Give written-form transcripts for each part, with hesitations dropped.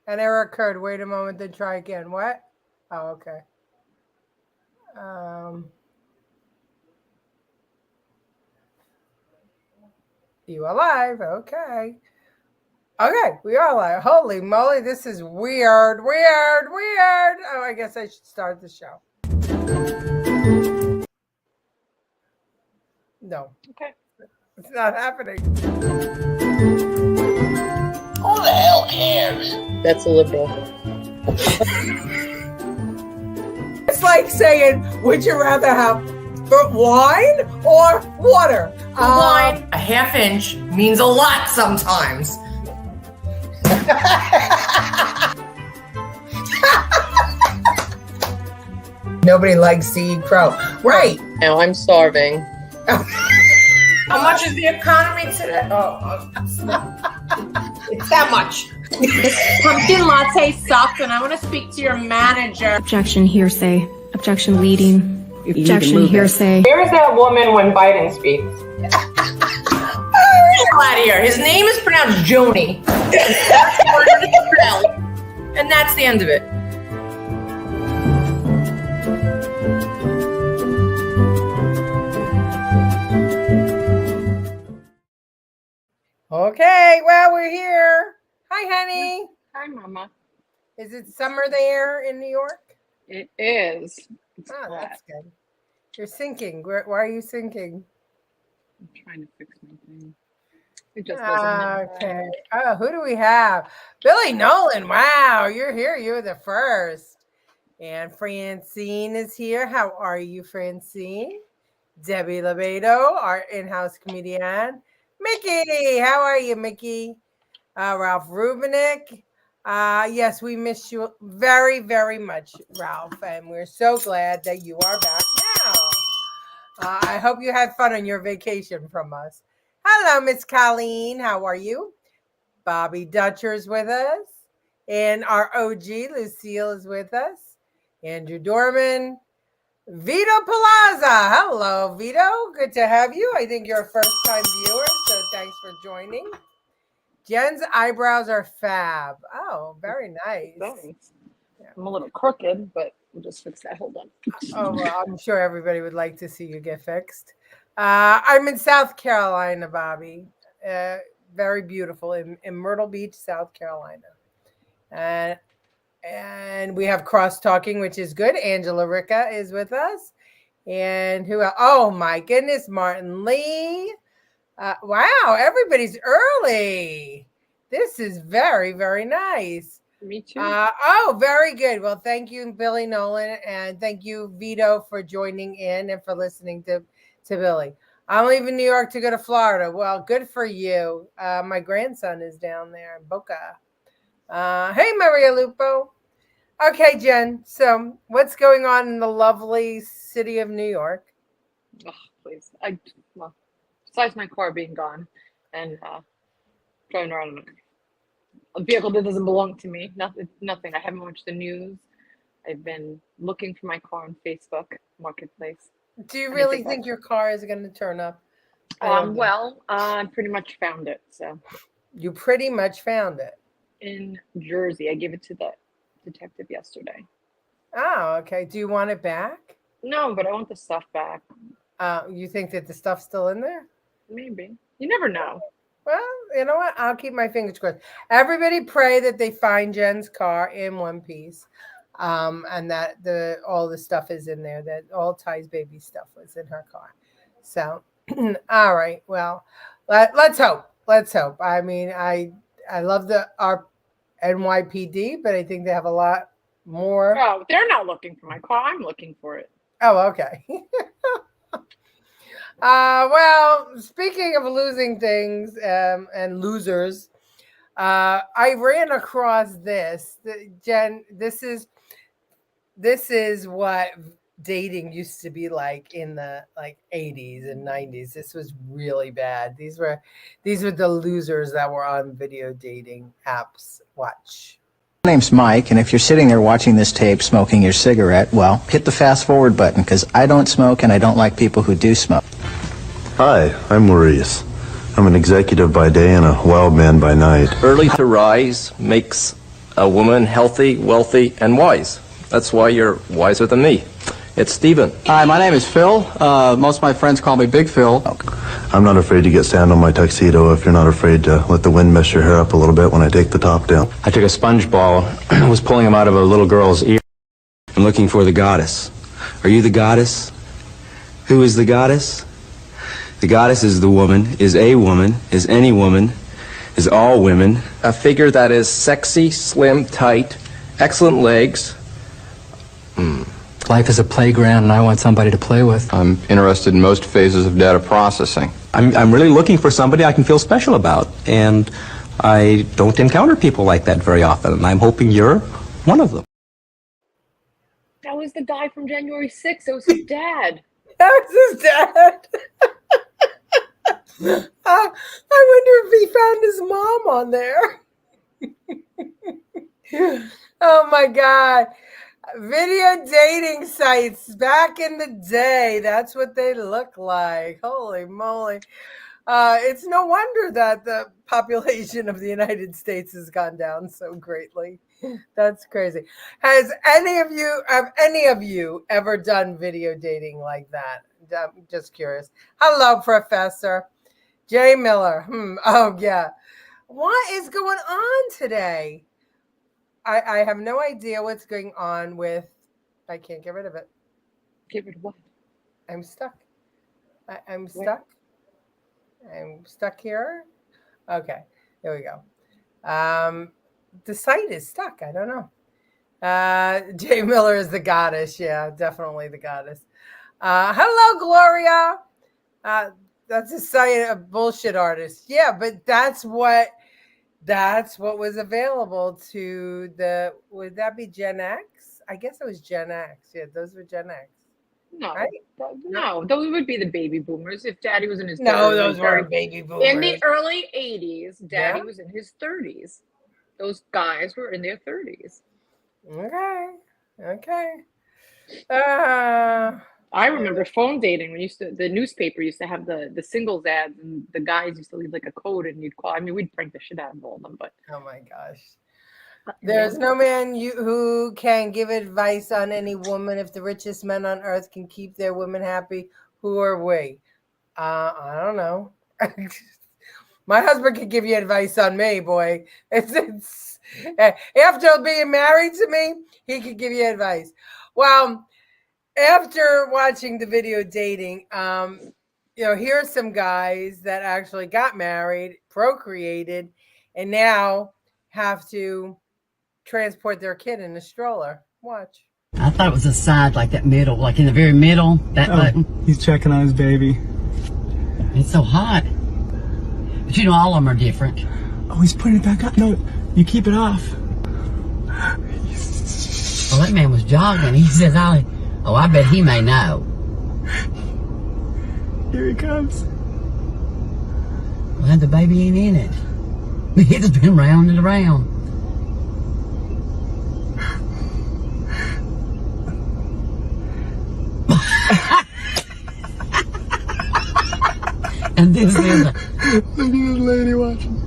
An error occurred. Wait a moment, then try again. What? Oh, okay. You are live. Okay. Okay, we are live. Holy moly, this is weird, weird, weird. Oh, I guess I should start the show. No. Okay. It's not happening. Who the hell cares? That's a liberal. It's like saying, would you rather have wine or water? Wine, a half inch, means a lot sometimes. Nobody likes to eat crow. Right. Now I'm starving. How much is the economy today? It's that much. This pumpkin latte sucks, and I want to speak to your manager. Objection, hearsay. Objection, leading. Objection, hearsay. Where is that woman when Biden speaks? Get out of here. His name is pronounced Joni. And that's the end of it. Okay, well, we're here. Hi, honey. Hi, Mama. Is it summer there in New York? It is. It's Oh, flat. that's good. You're sinking. Why are you sinking? I'm trying to fix my thing. It just doesn't. Okay. Oh, who do we have? Billy Nolan. Wow, you're here. You're the first. And Francine is here. How are you, Francine? Debbie Lebedo, our in-house comedian. Mickey, how are you, Mickey? Ralph Rubinick. Yes, we miss you very, very much, Ralph. And we're so glad that you are back now. I hope you had fun on your vacation from us. Hello, Miss Colleen. How are you? Bobby Dutcher's with us. And our OG, Lucille, is with us. Andrew Dorman. Vito Palazza. Hello, Vito. Good to have you. I think you're a first-time viewer, so thanks for joining. Jen's eyebrows are fab. Oh, very nice. Thanks. I'm a little crooked, but we'll just fix that. Hold on. Oh, well, I'm sure everybody would like to see you get fixed. I'm in South Carolina, Bobby. Very beautiful in Myrtle Beach, South Carolina. And we have cross-talking, which is good. Angela Ricca is with us. And who else? Oh, my goodness, Martin Lee. Wow, everybody's early. This is very, very nice. Me too. Oh, very good. Well, thank you, Billy Nolan, and thank you, Vito, for joining in and for listening to Billy. I'm leaving New York to go to Florida. Well, good for you. My grandson is down there in Boca. Hey, Maria Lupo. Okay, Jen. So what's going on in the lovely city of New York? Oh, please. Well, besides my car being gone and driving around in a vehicle that doesn't belong to me, nothing. I haven't watched the news. I've been looking for my car on Facebook Marketplace. Do you really think your car is going to turn up? I pretty much found it. So you pretty much found it in Jersey. I gave it to the detective yesterday. Oh, okay. Do you want it back? No, but I want the stuff back. You think that the stuff's still in there? Maybe. You never know. Well, you know what? I'll keep my fingers crossed. Everybody pray that they find Jen's car in one piece. And that all the stuff is in there, that all Ty's baby stuff was in her car. So, all right. Well, let's hope. Let's hope. I mean, I love our NYPD, but I think they have a lot more. Oh, they're not looking for my car. I'm looking for it. Oh, okay. Well, speaking of losing things and losers, I ran across this. Jen, this is what dating used to be like in the 80s and 90s. This was really bad. These were the losers that were on video dating apps. Watch. My name's Mike, and if you're sitting there watching this tape smoking your cigarette, well, hit the fast forward button, because I don't smoke and I don't like people who do smoke. Hi, I'm Maurice. I'm an executive by day and a wild man by night. Early to rise makes a woman healthy, wealthy, and wise. That's why you're wiser than me. It's Stephen. Hi, my name is Phil. Most of my friends call me Big Phil. I'm not afraid to get sand on my tuxedo if you're not afraid to let the wind mess your hair up a little bit when I take the top down. I took a sponge ball, was pulling him out of a little girl's ear, and looking for the goddess. Are you the goddess? Who is the goddess? The goddess is the woman, is a woman, is any woman, is all women. A figure that is sexy, slim, tight, excellent legs. Life is a playground, and I want somebody to play with. I'm interested in most phases of data processing. I'm really looking for somebody I can feel special about, and I don't encounter people like that very often, and I'm hoping you're one of them. That was the guy from January 6th. That was his dad. That was his dad. I wonder if he found his mom on there. Oh my God. Video dating sites back in the day. That's what they look like. Holy moly. It's no wonder that the population of the United States has gone down so greatly. That's crazy. Have any of you ever done video dating like that? I'm just curious. Hello, Professor Jay Miller. Oh yeah. What is going on today? I have no idea what's going on with. I can't get rid of it. Get rid of what? I'm stuck. I'm stuck. I'm stuck here. Okay, there we go. The site is stuck. I don't know. Jay Miller is the goddess. Yeah, definitely the goddess. Hello, Gloria. That's a site of bullshit artists. Yeah, but that's what was available to the. Would that be Gen X? I guess it was Gen X. Yeah, those were Gen X. No, right? no, those would be the baby boomers. If Daddy was in his 30s, No, those weren't baby boomers. in the early 80s, Daddy Yeah. was in his 30s. Those guys were in their 30s. Okay. I remember phone dating when the newspaper used to have the singles ads, and the guys used to leave like a code, and you'd call. I mean, we'd prank the shit out of all of them, but Oh my gosh. There's no man who can give advice on any woman. If the richest men on earth can keep their women happy, who are we? I don't know. My husband could give you advice on me, boy. It's after being married to me, he could give you advice. Well, after watching the video dating, here are some guys that actually got married, procreated, and now have to transport their kid in a stroller. Watch. I thought it was a side, like that middle, like in the very middle, that button. He's checking on his baby. It's so hot. But you know, all of them are different. Oh, he's putting it back up. No, you keep it off. Well, that man was jogging. He says, I bet he may know. Here he comes. Well, the baby ain't in it. It's been round and around. And this is Look at this lady watching.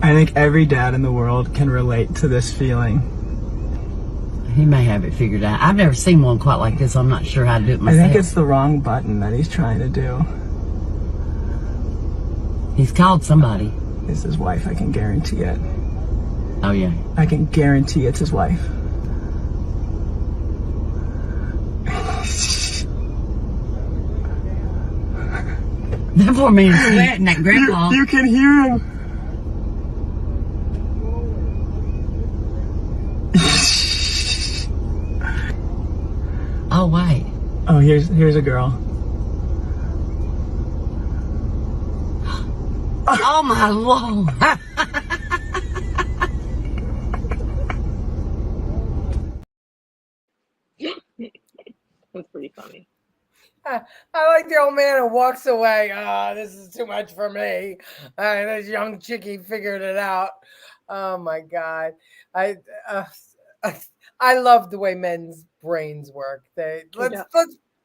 I think every dad in the world can relate to this feeling. He may have it figured out. I've never seen one quite like this. I'm not sure how to do it myself. I think it's the wrong button that he's trying to do. He's called somebody. It's his wife, I can guarantee it. Oh, yeah. I can guarantee it's his wife. That poor man's sweating, that grandpa. You can hear him. Oh, wait. Oh, here's a girl. Oh, my Lord. That's pretty funny. I like the old man who walks away. This is too much for me. This young chickie figured it out. Oh my God. I love the way men's brains work. Let's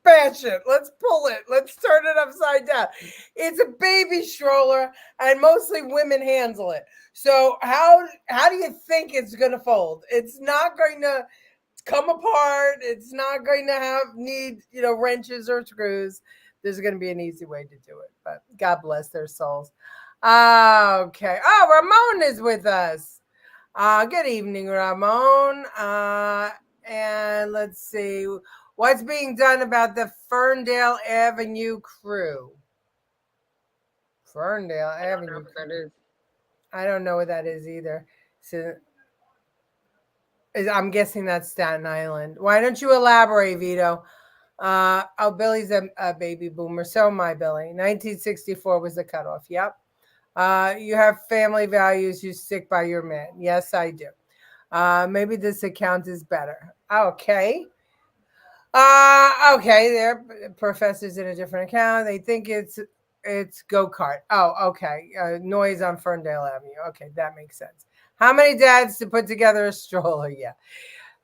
bash it. Let's pull it. Let's turn it upside down. It's a baby stroller, and mostly women handle it. So how do you think it's going to fold? It's not going to come apart. It's not going to need wrenches or screws. There's going to be an easy way to do it. But God bless their souls. Okay. Oh, Ramon is with us. Good evening, Ramon. And let's see. What's being done about the Ferndale Avenue crew? Ferndale Avenue. I don't know what that is either. So I'm guessing that's Staten Island. Why don't you elaborate, Vito? Billy's a baby boomer. So am I, Billy. 1964 was the cutoff. Yep. You have family values. You stick by your man. Yes, I do. Maybe this account is better. Okay. Okay. They're professors in a different account. They think it's go-kart. Oh, okay. Noise on Ferndale Avenue. Okay, that makes sense. How many dads to put together a stroller? Yeah.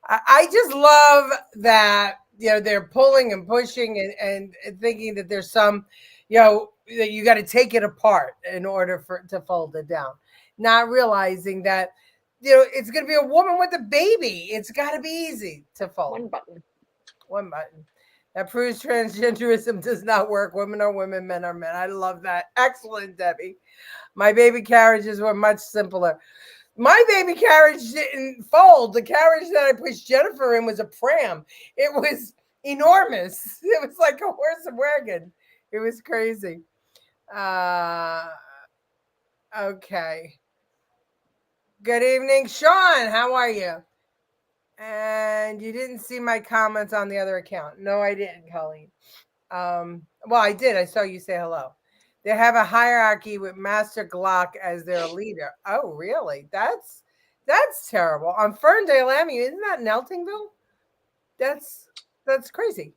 I just love that, they're pulling and pushing and thinking that there's some, that you got to take it apart in order to fold it down. Not realizing that, it's going to be a woman with a baby. It's got to be easy to fold. One button. That proves transgenderism does not work. Women are women, men are men. I love that. Excellent, Debbie. My baby carriages were much simpler. My baby carriage didn't fold. The carriage that I pushed Jennifer in was a pram. It was enormous. It was like a horse and wagon. It was crazy. Okay. Good evening, Sean. How are you? And you didn't see my comments on the other account. No, I didn't, Colleen. Well, I did. I saw you say hello. They have a hierarchy with Master Glock as their leader. Oh, really? That's terrible. On Ferndale Avenue, isn't that Neltingville? That's crazy.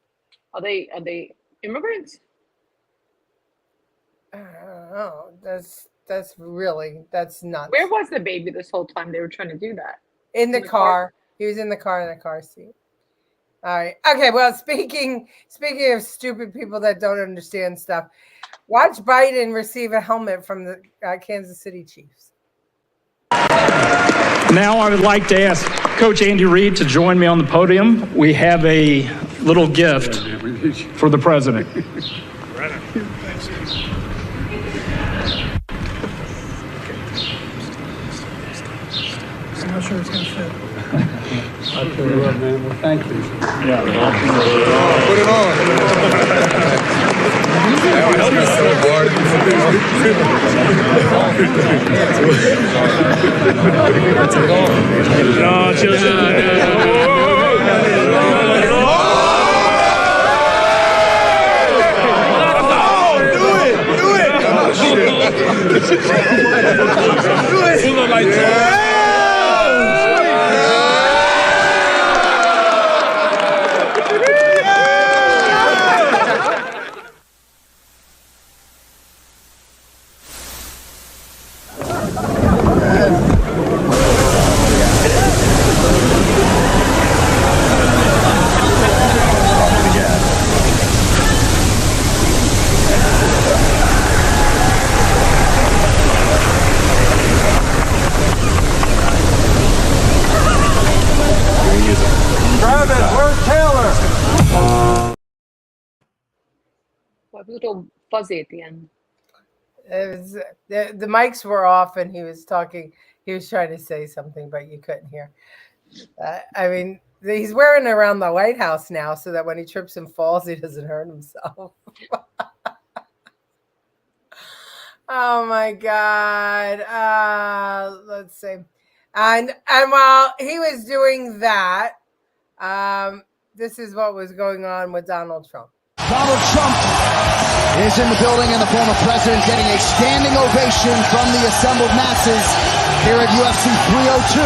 Are they immigrants? Oh, that's nuts. Where was the baby this whole time they were trying to do that? In the car. He was in the car seat. All right. Okay. Well, speaking of stupid people that don't understand stuff, watch Biden receive a helmet from the Kansas City Chiefs. Now I would like to ask Coach Andy Reid to join me on the podium. We have a little gift for the president. I'm not sure it's going to fit. I tell you what, man. Well, thank you. Yeah. Put it on. A little fuzzy at the end. The mics were off and he was talking. He was trying to say something, but you couldn't hear. I mean, he's wearing it around the White House now so that when he trips and falls, he doesn't hurt himself. Oh, my God. Let's see. And while he was doing that, this is what was going on with Donald Trump. Donald Trump is in the building, and the former president getting a standing ovation from the assembled masses here at UFC 302.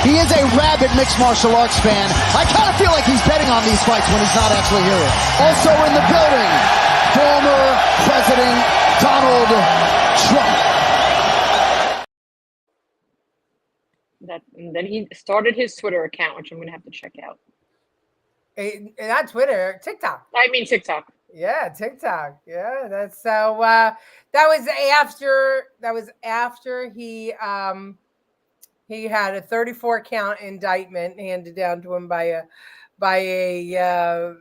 He is a rabid mixed martial arts fan. I kind of feel like he's betting on these fights when he's not actually here. Also in the building, former President Donald Trump. And then he started his Twitter account, which I'm going to have to check out. Not Twitter, TikTok. I mean TikTok. Yeah, TikTok. Yeah, that's so. That was after he had a 34 count indictment handed down to him by a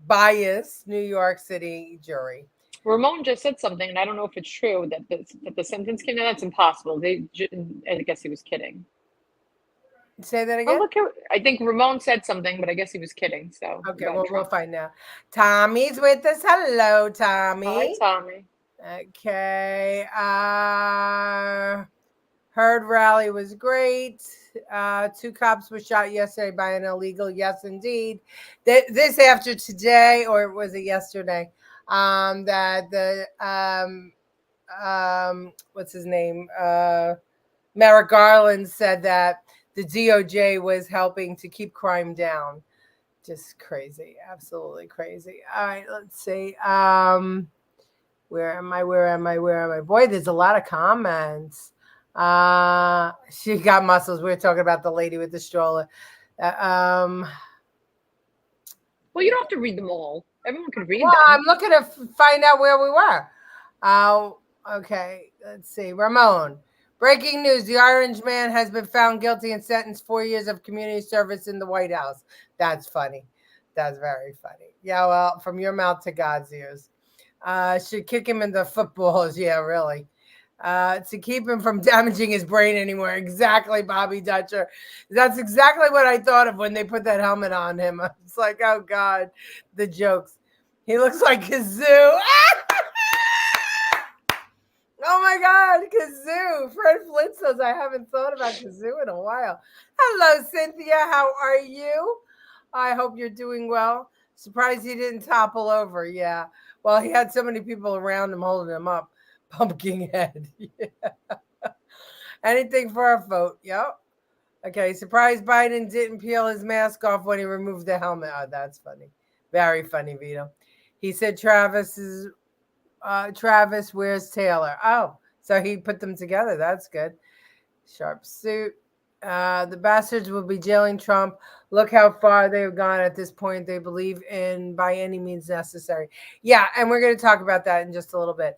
biased New York City jury. Ramon just said something, and I don't know if it's true that the sentence came down. That's impossible. I guess he was kidding. Say that again. Oh, look, I think Ramon said something, but I guess he was kidding. So okay, well, we'll find out. Tommy's with us. Hello, Tommy. Hi, Tommy. Okay. Heard rally was great. 2 cops were shot yesterday by an illegal. Yes, indeed. This after today, or was it yesterday? That the what's his name? Merrick Garland said that the DOJ was helping to keep crime down. Just crazy, absolutely crazy. All right, let's see. Where am I? Boy, there's a lot of comments. She got muscles. We were talking about the lady with the stroller. Well, you don't have to read them all. Everyone can read them. I'm looking to find out where we were. Okay, let's see. Ramon. Breaking news. The Orange Man has been found guilty and sentenced 4 years of community service in the White House. That's funny. That's very funny. Yeah, well, from your mouth to God's ears. Should kick him in the footballs. Yeah, really. To keep him from damaging his brain anymore. Exactly, Bobby Dutcher. That's exactly what I thought of when they put that helmet on him. I was like, oh, God, the jokes. He looks like Kazoo. Oh, my God, Kazoo. Fred Flint says, I haven't thought about Kazoo in a while. Hello, Cynthia. How are you? I hope you're doing well. Surprised he didn't topple over. Yeah. Well, he had so many people around him holding him up. Pumpkin head. Yeah. Anything for a vote. Yep. Okay. Surprised Biden didn't peel his mask off when he removed the helmet. Oh, that's funny. Very funny, Vito. He said Travis wears Taylor. Oh, so he put them together. That's good. Sharp suit. The bastards will be jailing Trump. Look how far they've gone at this point. They believe in by any means necessary. Yeah, and we're going to talk about that in just a little bit.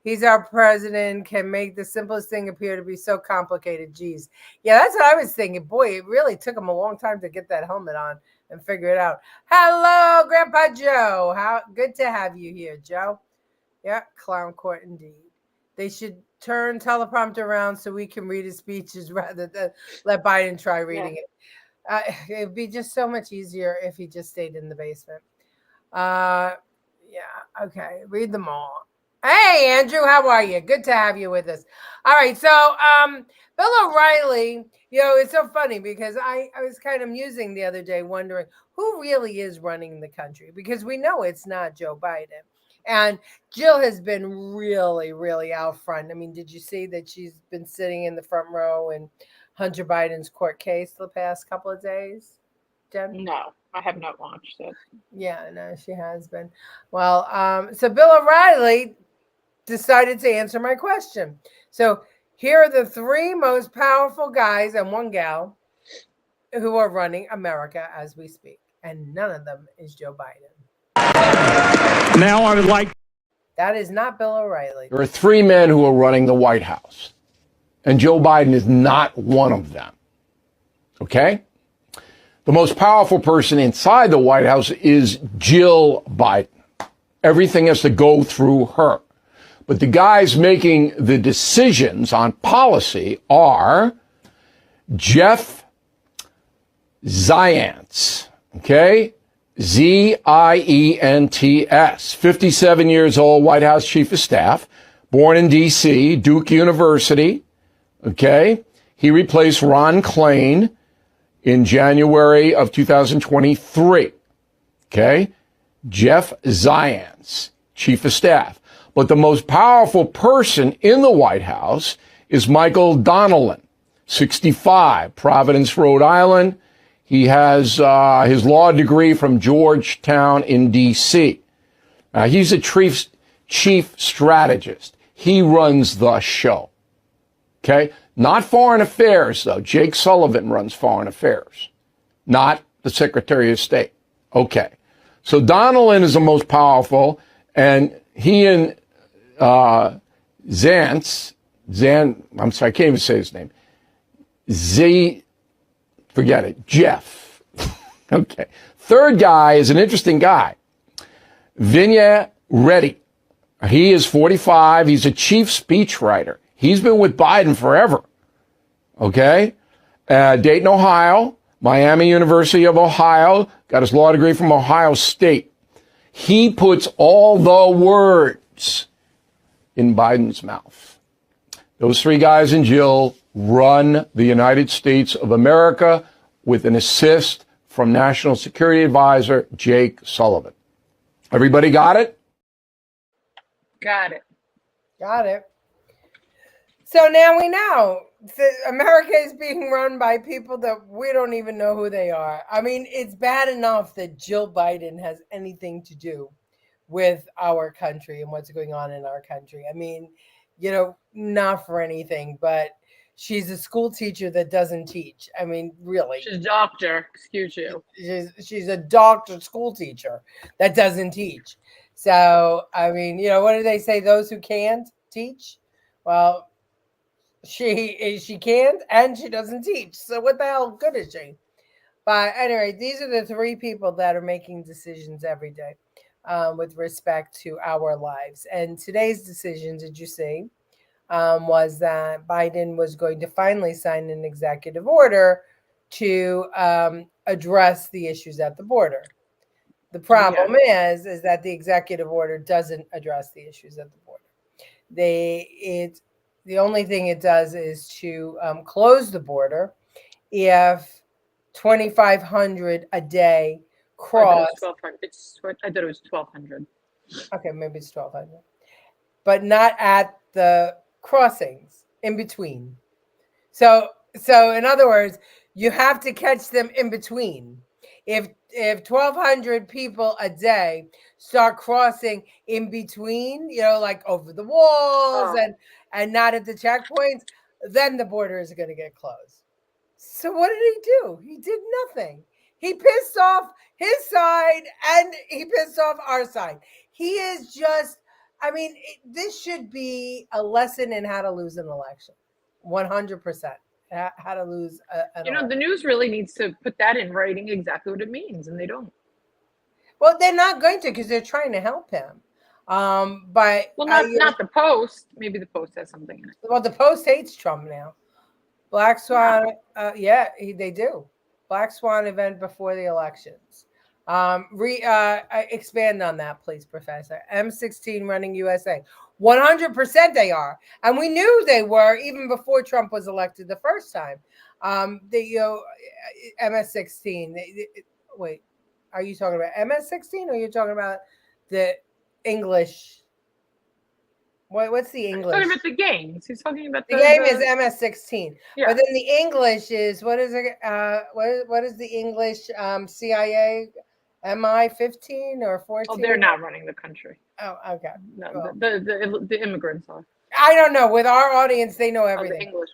He's our president, can make the simplest thing appear to be so complicated. Geez. Yeah, that's what I was thinking. Boy, it really took him a long time to get that helmet on and figure it out. Hello, Grandpa Joe. How good to have you here, Joe. Yeah, clown court indeed. They should turn teleprompter around so we can read his speeches rather than let Biden try reading it. It'd be just so much easier if he just stayed in the basement. Yeah, okay. Read them all. Hey, Andrew, how are you? Good to have you with us. All right, so Bill O'Reilly, it's so funny because I was kind of musing the other day wondering who really is running the country, because we know it's not Joe Biden. And Jill has been really, really out front. I mean, did you see that she's been sitting in the front row in Hunter Biden's court case the past couple of days? Jen? No, I have not watched it. Yeah, no, she has been. Well, so Bill O'Reilly decided to answer my question. So here are the 3 most powerful guys and 1 gal who are running America as we speak. And none of them is Joe Biden. Now I would like... That is not Bill O'Reilly. There are 3 men who are running the White House, and Joe Biden is not one of them. Okay? The most powerful person inside the White House is Jill Biden. Everything has to go through her. But the guys making the decisions on policy are Jeff Zients, okay? Z-I-E-N-T-S, 57 years old, White House Chief of Staff, born in D.C., Duke University, okay? He replaced Ron Klain in January of 2023, okay? Jeff Zients, Chief of Staff. But the most powerful person in the White House is Michael Donnellan, 65, Providence, Rhode Island. He has his law degree from Georgetown in D.C. He's a chief strategist. He runs the show. Okay? Not foreign affairs, though. Jake Sullivan runs foreign affairs, not the Secretary of State. Okay. So Donilon is the most powerful, and he and I'm sorry, I can't even say his name. Forget it, Jeff. Okay. Third guy is an interesting guy. Vinaya Reddy. He is 45. He's a chief speechwriter. He's been with Biden forever. Okay? Dayton, Ohio. Miami University of Ohio. Got his law degree from Ohio State. He puts all the words in Biden's mouth. Those three guys and Jill run the United States of America with an assist from National Security Advisor Jake Sullivan. Everybody got it? Got it. Got it. So now we know that America is being run by people that we don't even know who they are. I mean, it's bad enough that Jill Biden has anything to do with our country and what's going on in our country. I mean, you know, not for anything, but she's a school teacher that doesn't teach. I mean, really. She's a doctor, excuse you. She's a doctor school teacher that doesn't teach. So, I mean, you know, what do they say? Those who can't teach? Well, she can't and she doesn't teach. So what the hell good is she? But anyway, these are the three people that are making decisions every day with respect to our lives. And today's decision, did you see, was that Biden was going to finally sign an executive order to address the issues at the border. The problem is that the executive order doesn't address the issues at the border. The only thing it does is to close the border if 2,500 a day cross. I thought it was 1,200. Okay, maybe it's 1,200, but not at the crossings in between. So in other words, you have to catch them in between. If 1,200 people a day start crossing in between, you know, like over the walls and not at the checkpoints, then the border is going to get closed. So what did he do? He did nothing. He pissed off his side and he pissed off our side. He is just, I mean, this should be a lesson in how to lose an election. 100%. How to lose an election. The news really needs to put that in writing exactly what it means, and they don't. Well, they're not going to because they're trying to help him. But not the Post. Maybe the Post has something in it. Well, the Post hates Trump now. Black Swan, they do. Black Swan event before the elections. Expand on that, please, Professor. M16 running USA. 100% they are. And we knew they were even before Trump was elected the first time. MS16. Wait, are you talking about MS16 or are you talking about the English? What's the English? He's talking about the games. He's talking about the game is MS16. Yeah. But then the English is what is it? What is the English CIA? MI-15 or 14? Oh, they're not running the country. Oh, okay. No, well, the immigrants are. I don't know. With our audience, they know everything. The English.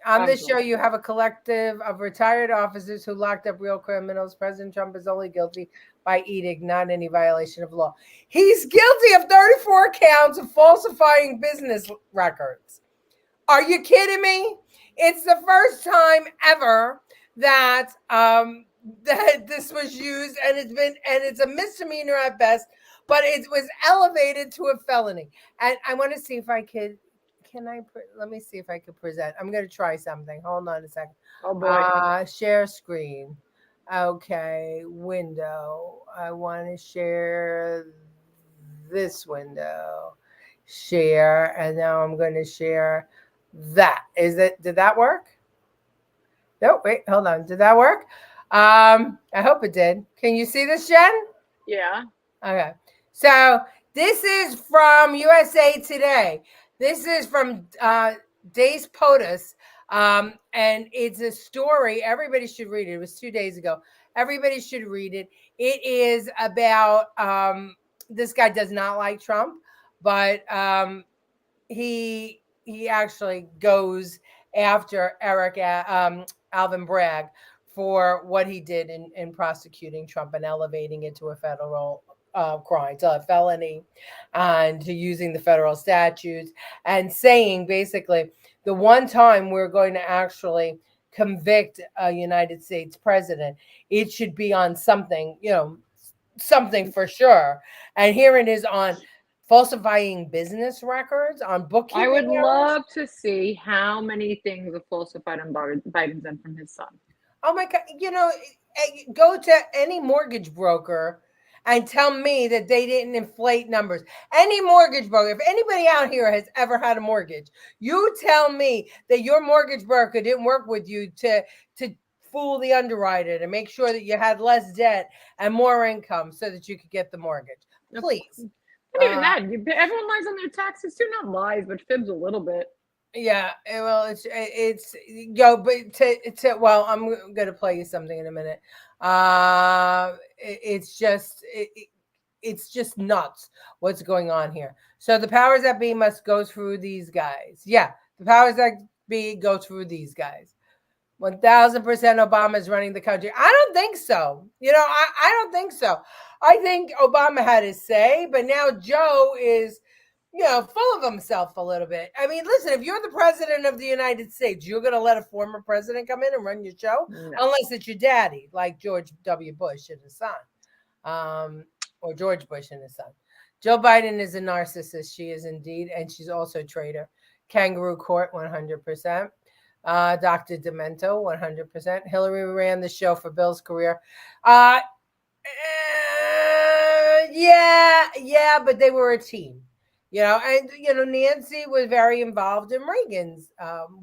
On this show, you have a collective of retired officers who locked up real criminals. President Trump is only guilty by edict, not any violation of law. He's guilty of 34 counts of falsifying business records. Are you kidding me? It's the first time ever that that this was used, and it's a misdemeanor at best, but it was elevated to a felony. And I want to see if I could. Let me see if I could present. I'm going to try something. Hold on a second. Oh boy. Share screen. Okay, window. I want to share this window. Share, and now I'm going to share that. Did that work? No, wait, hold on. Did that work? I hope it did. Can you see this, Jen? Yeah. Okay. So this is from USA Today. This is from Days POTUS, and it's a story. Everybody should read it. It was 2 days ago. Everybody should read it. It is about this guy does not like Trump, but he actually goes after Alvin Bragg for what he did in prosecuting Trump and elevating it to a federal crime, to a felony, and to using the federal statutes, and saying basically the one time we're going to actually convict a United States president, it should be on something, something for sure. And here it is on falsifying business records, on bookkeeping. I would errors. love to see how many things are falsified on Biden's end from his son. Oh my God. Go to any mortgage broker and tell me that they didn't inflate numbers. Any mortgage broker, if anybody out here has ever had a mortgage, you tell me that your mortgage broker didn't work with you to fool the underwriter to make sure that you had less debt and more income so that you could get the mortgage. Please. Not even that. Everyone lies on their taxes too. Not lies, but fibs a little bit. Yeah, well, but well, I'm gonna play you something in a minute. It's just nuts what's going on here. So the powers that be must go through these guys. Yeah, the powers that be go through these guys. 1,000% Obama is running the country. I don't think so. I don't think so. I think Obama had his say, but now Joe is, full of himself a little bit. I mean, listen, if you're the president of the United States, you're going to let a former president come in and run your show? No. Unless it's your daddy, like George W. Bush and his son, or George Bush and his son. Joe Biden is a narcissist. She is indeed, and she's also a traitor. Kangaroo court, 100%. Dr. Demento, 100%. Hillary ran the show for Bill's career. Yeah, but they were a team. And Nancy was very involved in Reagan's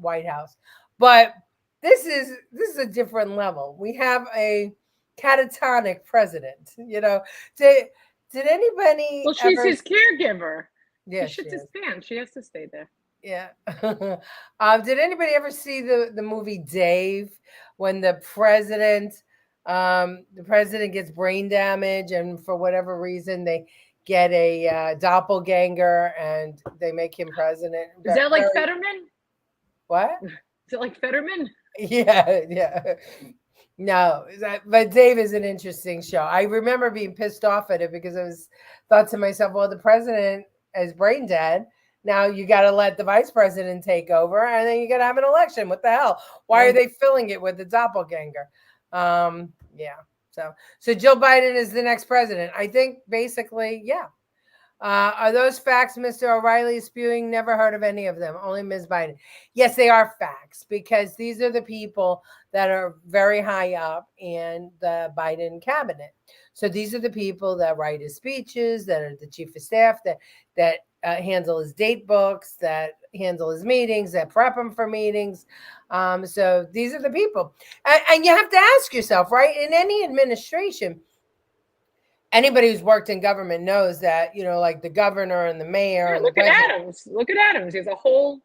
White House, but this is a different level. We have a catatonic president. Did anybody? Well, she's his caregiver. Yeah, she shits his pants. She has to stay there. Yeah. Did anybody ever see the movie Dave, when the president gets brain damage and for whatever reason they get a doppelganger and they make him president? Is that like Fetterman? What? Is it like Fetterman? Yeah. No, but Dave is an interesting show. I remember being pissed off at it because I thought to myself, well, the president is brain dead. Now you got to let the vice president take over, and then you got to have an election. What the hell? Why are they filling it with the doppelganger? Yeah. So Joe Biden is the next president. I think basically, yeah. Are those facts Mr. O'Reilly is spewing? Never heard of any of them. Only Ms. Biden. Yes, they are facts because these are the people that are very high up in the Biden cabinet. So these are the people that write his speeches, that are the chief of staff, that handle his date books, that handle his meetings, that prep him for meetings. So these are the people. And you have to ask yourself, right? In any administration, anybody who's worked in government knows that, like the governor and the mayor. Yeah, look at Adams. Look at Adams. He has a whole,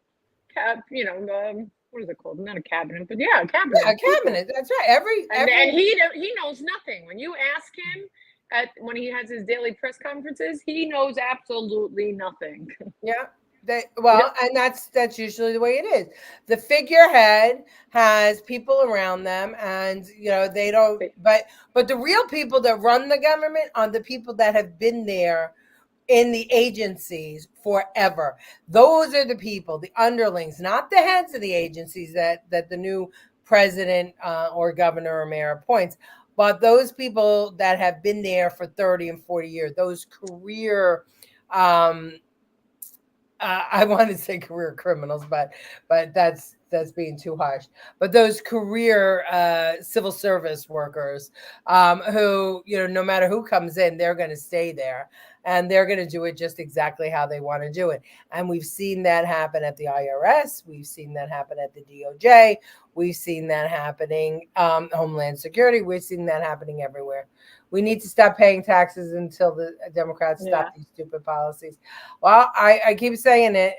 what is it called? Not a cabinet, but yeah, a cabinet. Yeah, a cabinet. That's right. And he knows nothing. When you ask him when he has his daily press conferences, he knows absolutely nothing. Yeah. And that's usually the way it is. The figurehead has people around them, and they don't. But the real people that run the government are the people that have been there in the agencies forever. Those are the people, the underlings, not the heads of the agencies that the new president or governor or mayor appoints, but those people that have been there for 30 and 40 years. Those career. I want to say career criminals, but that's being too harsh. But those career civil service workers who, no matter who comes in, they're going to stay there and they're going to do it just exactly how they want to do it. And we've seen that happen at the IRS. We've seen that happen at the DOJ. We've seen that happening, Homeland Security. We've seen that happening everywhere. We need to stop paying taxes until the Democrats stop these stupid policies. Well, I keep saying it.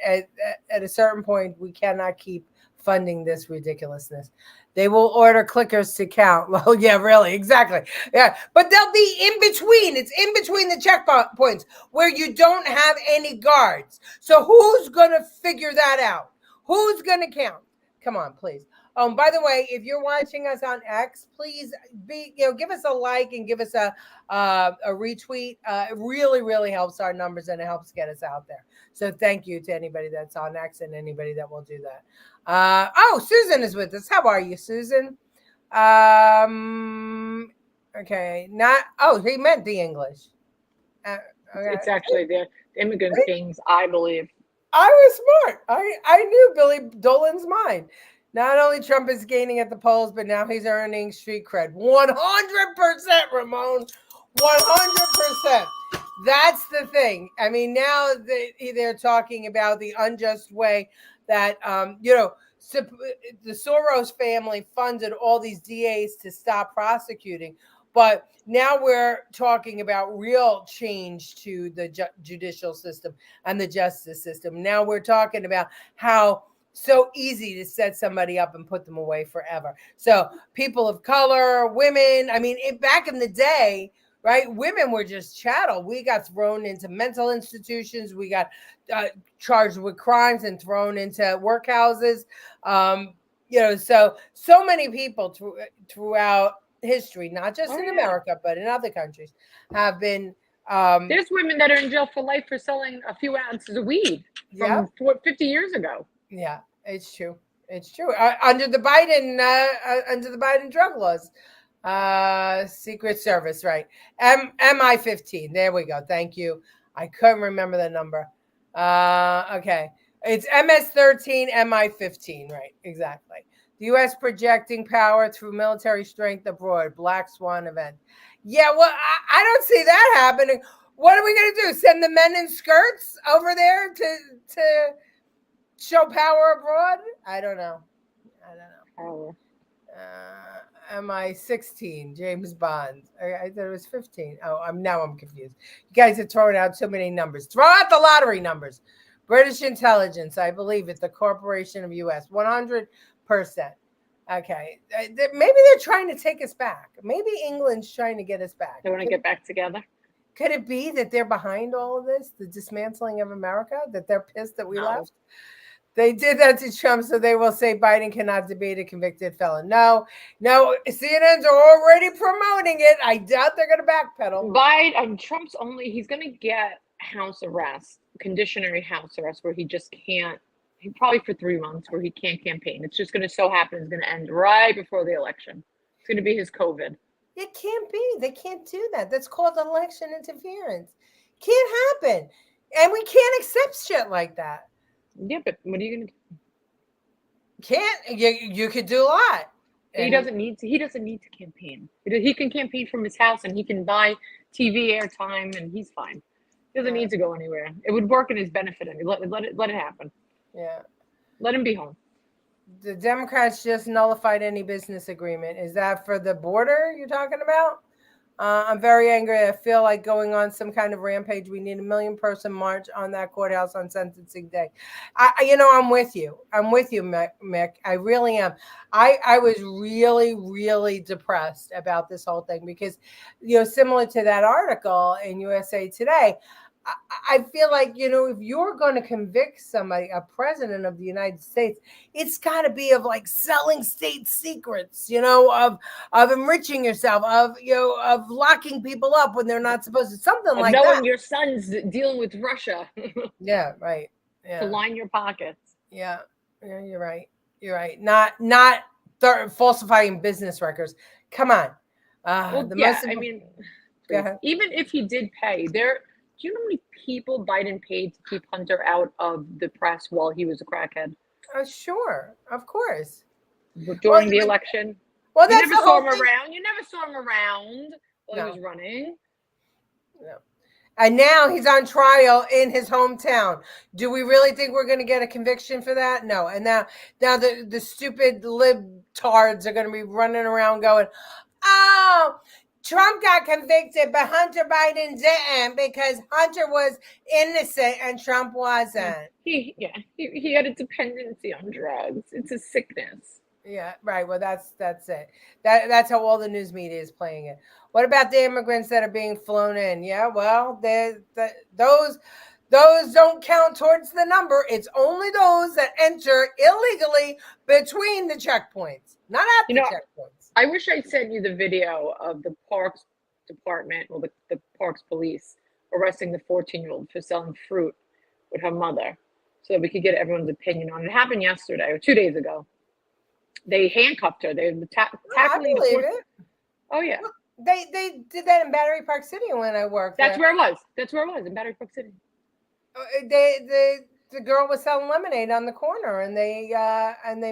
At a certain point, we cannot keep funding this ridiculousness. They will order clickers to count. Well, yeah, really, exactly. Yeah, but they'll be in between. It's in between the checkpoints where you don't have any guards. So who's going to figure that out? Who's going to count? Come on, please. By the way, if you're watching us on X, please give us a like and give us a retweet. It really, really helps our numbers and it helps get us out there. So thank you to anybody that's on X and anybody that will do that. Susan is with us. How are you, Susan? Okay. He meant the English. Okay. It's actually the immigrant kings, I believe. I was smart. I knew Billy Dolan's mind. Not only Trump is gaining at the polls, but now he's earning street cred. 100%, Ramon. 100%. That's the thing. I mean, now they're talking about the unjust way that, the Soros family funded all these DAs to stop prosecuting. But now we're talking about real change to the judicial system and the justice system. Now we're talking about how so easy to set somebody up and put them away forever. So people of color, women, I mean, back in the day, right, women were just chattel. We got thrown into mental institutions. We got charged with crimes and thrown into workhouses. So many people throughout history, not just in America, but in other countries, have been. There's women that are in jail for life for selling a few ounces of weed from 50 years ago. Yeah, it's true. It's true. Under the Biden drug laws, Secret Service, right? MI-15. There we go. Thank you. I couldn't remember the number. Okay, it's MS-13, MI-15. Right, exactly. The U.S. projecting power through military strength abroad. Black Swan event. Yeah, well, I don't see that happening. What are we going to do? Send the men in skirts over there to show power abroad? I don't know. MI-16, James Bond. I thought it was 15. I'm confused. You guys are throwing out too many numbers. Throw out the lottery numbers. British intelligence, I believe it. The Corporation of U.S. 100%. Okay. Maybe they're trying to take us back. Maybe England's trying to get us back. They want to get back together. Could it be that they're behind all of this, the dismantling of America, that they're pissed that we left? They did that to Trump, so they will say Biden cannot debate a convicted felon. No, CNN's are already promoting it. I doubt they're going to backpedal. Trump's he's going to get house arrest, conditionary house arrest, where he just can't, probably for 3 months, where he can't campaign. It's just going to so happen it's going to end right before the election. It's going to be his COVID. It can't be. They can't do that. That's called election interference. Can't happen. And we can't accept shit like that. Yeah, but what are you going to do? Can't. You could do a lot. He doesn't need to campaign. He can campaign from his house and he can buy TV airtime and he's fine. He doesn't need to go anywhere. It would work in his benefit. I mean, let it happen. Yeah. Let him be home. The Democrats just nullified any business agreement. Is that for the border you're talking about? I'm very angry. I feel like going on some kind of rampage. We need a 1 million person march on that courthouse on sentencing day. I'm with you. Mick. I really am. I was really, really depressed about this whole thing because, similar to that article in USA Today, I feel like, if you're going to convict somebody, a president of the United States, it's got to be of like selling state secrets, of enriching yourself, of locking people up when they're not supposed to, something like that. Knowing your son's dealing with Russia. Yeah, right. Yeah. To line your pockets. Yeah, you're right. You're right. Not falsifying business records. Come on. Even if he did pay, do you know how many people Biden paid to keep Hunter out of the press while he was a crackhead? Sure, of course. During the election? Well, you never saw him around. You never saw him around while he was running. No. And now he's on trial in his hometown. Do we really think we're going to get a conviction for that? No. And now the stupid libtards are going to be running around going, oh, Trump got convicted, but Hunter Biden didn't because Hunter was innocent and Trump wasn't. He had a dependency on drugs. It's a sickness. Yeah, right. Well, that's it. That's how all the news media is playing it. What about the immigrants that are being flown in? Yeah, well, those don't count towards the number. It's only those that enter illegally between the checkpoints, not at the checkpoints. I wish I sent you the video of the Parks Department or the Parks Police arresting the 14-year-old for selling fruit with her mother, so that we could get everyone's opinion on it. It happened yesterday or 2 days ago. They handcuffed her. They were tackling it. Oh yeah. They did that in Battery Park City when I worked. That's where it was. That's where it was, in Battery Park City. The girl was selling lemonade on the corner, and they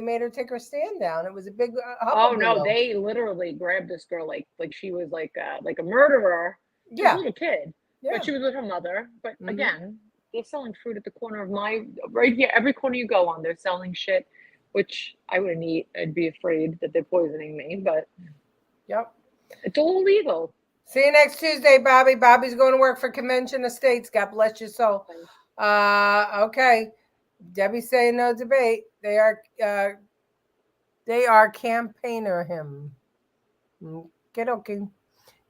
made her take her stand down. It was a big. Oh no! They literally grabbed this girl like she was like a murderer. She was a little kid, but she was with her mother. But again, they're selling fruit at the corner of right here. Every corner you go on, they're selling shit, which I wouldn't eat. I'd be afraid that they're poisoning me. But it's all illegal. See you next Tuesday, Bobby. Bobby's going to work for Convention Estates. God bless your soul. Okay. Debbie's saying no debate. They are campaigner him. Okay.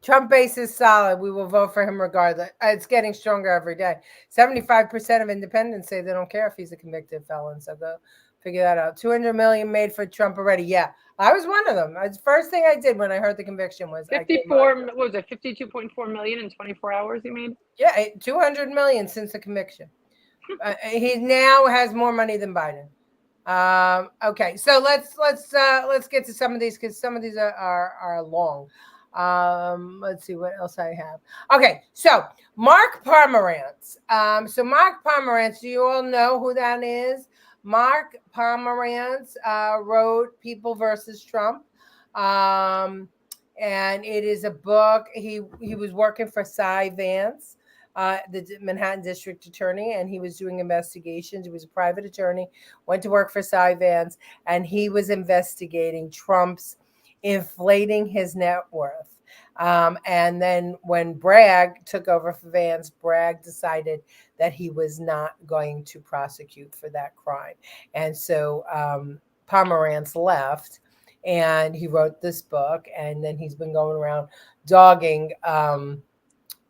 Trump base is solid. We will vote for him regardless. It's getting stronger every day. 75% of independents say they don't care if he's a convicted felon. So go figure that out. 200 million made for Trump already. Yeah, I was one of them. The first thing I did when I heard the conviction was 52.4 million in 24 hours he made? Yeah, 200 million since the conviction. He now has more money than Biden. Okay, so let's get to some of these because some of these are long. Let's see what else I have. Okay, so Mark Pomerantz. Mark Pomerantz, do you all know who that is? Mark Pomerantz wrote People versus Trump. And it is a book. He was working for Cy Vance, the Manhattan District Attorney, and he was doing investigations. He was a private attorney, went to work for Cy Vance, and he was investigating Trump's inflating his net worth. And then when Bragg took over for Vance, Bragg decided that he was not going to prosecute for that crime. And so Pomerantz left, and he wrote this book, and then he's been going around dogging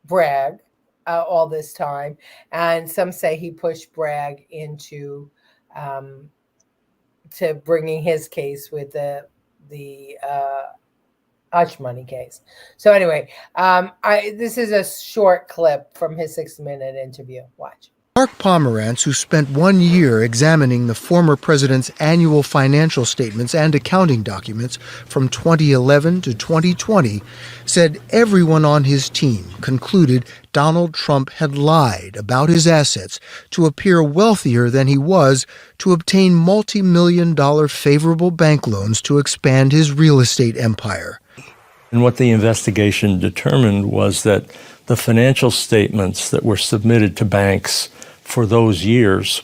Bragg all this time. And some say he pushed Bragg into to bringing his case with the hush money case. So anyway, this is a short clip from his 6-minute interview. Watch. Mark Pomerantz, who spent 1 year examining the former president's annual financial statements and accounting documents from 2011 to 2020, said everyone on his team concluded Donald Trump had lied about his assets to appear wealthier than he was to obtain multi-million-dollar favorable bank loans to expand his real estate empire. And what the investigation determined was that the financial statements that were submitted to banks for those years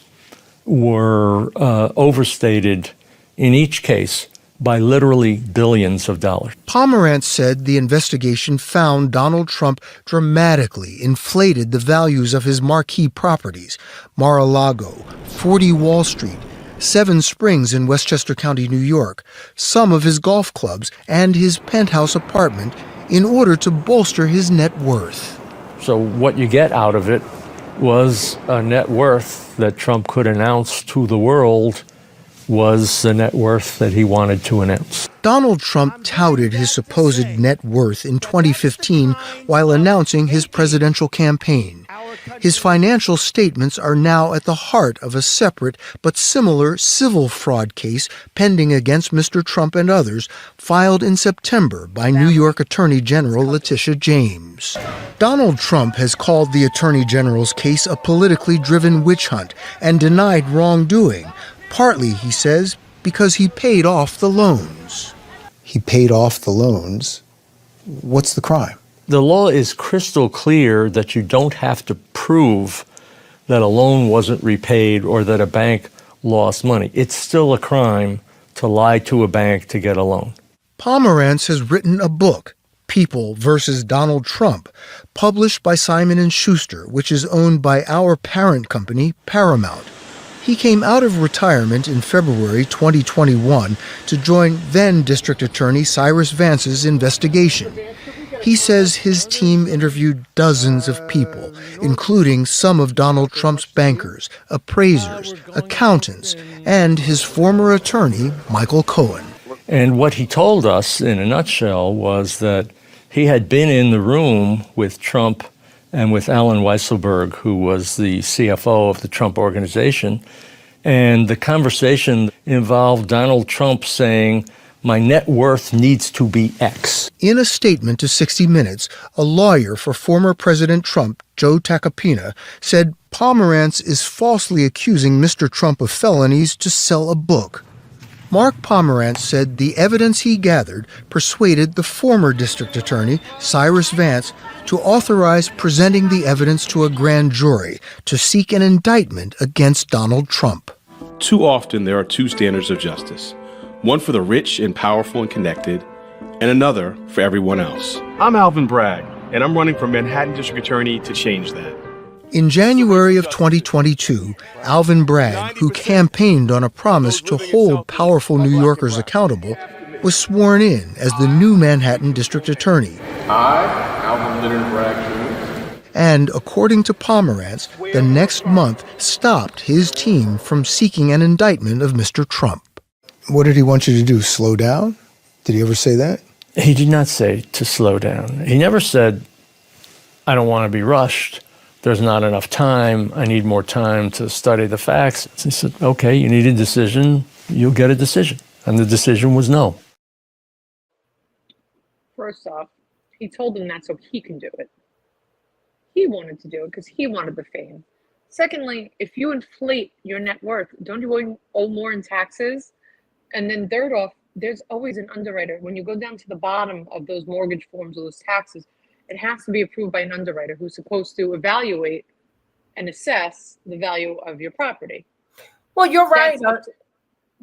were overstated in each case by literally billions of dollars. Pomerantz said the investigation found Donald Trump dramatically inflated the values of his marquee properties, Mar-a-Lago, 40 Wall Street, Seven Springs in Westchester County, New York, some of his golf clubs, and his penthouse apartment in order to bolster his net worth. So what you get out of it was a net worth that Trump could announce to the world was the net worth that he wanted to announce. Donald Trump touted his supposed net worth in 2015 while announcing his presidential campaign. His financial statements are now at the heart of a separate but similar civil fraud case pending against Mr. Trump and others, filed in September by New York Attorney General Letitia James. Donald Trump has called the Attorney General's case a politically driven witch hunt and denied wrongdoing, partly, he says, because he paid off the loans. He paid off the loans. What's the crime? The law is crystal clear that you don't have to prove that a loan wasn't repaid or that a bank lost money. It's still a crime to lie to a bank to get a loan. Pomerantz has written a book, People versus Donald Trump, published by Simon & Schuster, which is owned by our parent company, Paramount. He came out of retirement in February 2021 to join then District Attorney Cyrus Vance's investigation. He says his team interviewed dozens of people, including some of Donald Trump's bankers, appraisers, accountants, and his former attorney, Michael Cohen. And what he told us in a nutshell was that he had been in the room with Trump and with Alan Weisselberg, who was the CFO of the Trump Organization. And the conversation involved Donald Trump saying, "My net worth needs to be X." In a statement to 60 Minutes, a lawyer for former President Trump, Joe Tacopina, said Pomerantz is falsely accusing Mr. Trump of felonies to sell a book. Mark Pomerantz said the evidence he gathered persuaded the former district attorney, Cyrus Vance, to authorize presenting the evidence to a grand jury to seek an indictment against Donald Trump. Too often there are two standards of justice, one for the rich and powerful and connected, and another for everyone else. I'm Alvin Bragg, and I'm running for Manhattan District Attorney to change that. In January of 2022, Alvin Bragg, who campaigned on a promise to hold powerful New Yorkers accountable, was sworn in as the new Manhattan District Attorney. I, Alvin Leonard Bragg, And, according to Pomerantz, the next month stopped his team from seeking an indictment of Mr. Trump. What did he want you to do, slow down? Did he ever say that? He did not say to slow down. He never said, "I don't want to be rushed. There's not enough time. I need more time to study the facts." He said, "Okay, you need a decision. You'll get a decision." And the decision was no. First off, he told them that so he can do it. He wanted to do it because he wanted the fame. Secondly, if you inflate your net worth, don't you owe more in taxes? And then third off, there's always an underwriter. When you go down to the bottom of those mortgage forms or those taxes, it has to be approved by an underwriter who's supposed to evaluate and assess the value of your property. Well, you're right. That's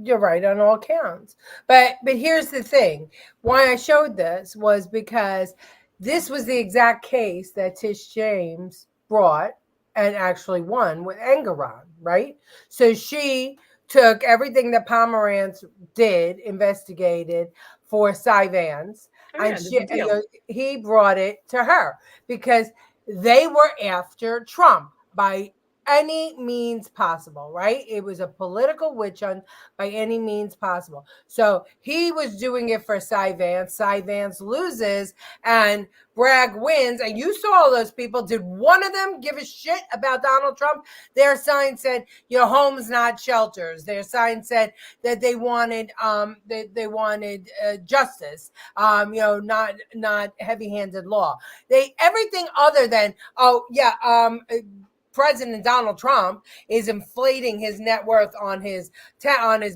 You're right on all counts. But here's the thing. Why I showed this was because this was the exact case that Tish James brought and actually won with Engoron, right? So she took everything that Pomerantz did, investigated for Cy Vance, and he brought it to her because they were after Trump by any means possible, right? It was a political witch hunt by any means possible. So he was doing it for Cy Vance. Cy Vance loses and Bragg wins. And you saw all those people. Did one of them give a shit about Donald Trump? Their sign said, "Your homes, not shelters." Their sign said that they wanted they wanted justice, not heavy-handed law. Everything other than President Donald Trump is inflating his net worth on his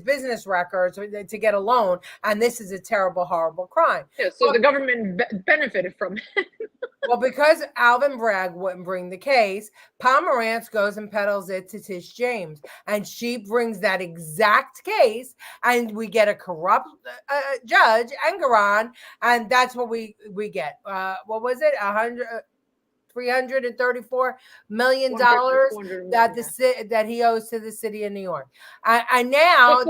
business records to get a loan, and this is a terrible, horrible crime. Yeah, so the government benefited from it. Well, because Alvin Bragg wouldn't bring the case, Pomerantz goes and peddles it to Tish James, and she brings that exact case, and we get a corrupt judge, Engoron, and that's what we get. What was it? $334 million that he owes to the city of New York. And now,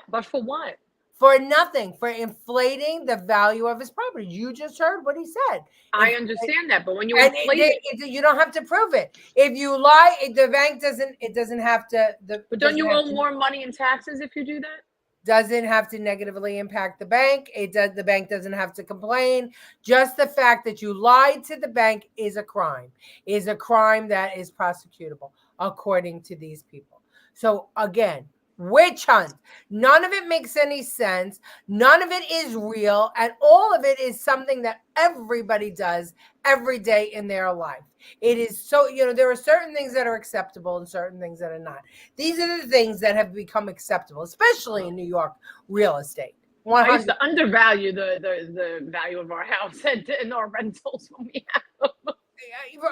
But for what? For nothing, for inflating the value of his property. You just heard what he said. I understand that, but when you inflate it, you don't have to prove it. If you lie, the bank doesn't have to. But don't you owe more money in taxes if you do that? Doesn't have to negatively impact the bank. The bank doesn't have to complain. Just the fact that you lied to the bank is a crime that is prosecutable, according to these people. So again, witch hunt. None of it makes any sense. None of it is real. And all of it is something that everybody does every day in their life. It is so, there are certain things that are acceptable and certain things that are not. These are the things that have become acceptable, especially in New York real estate. I used to undervalue the value of our house and our rentals when we have them.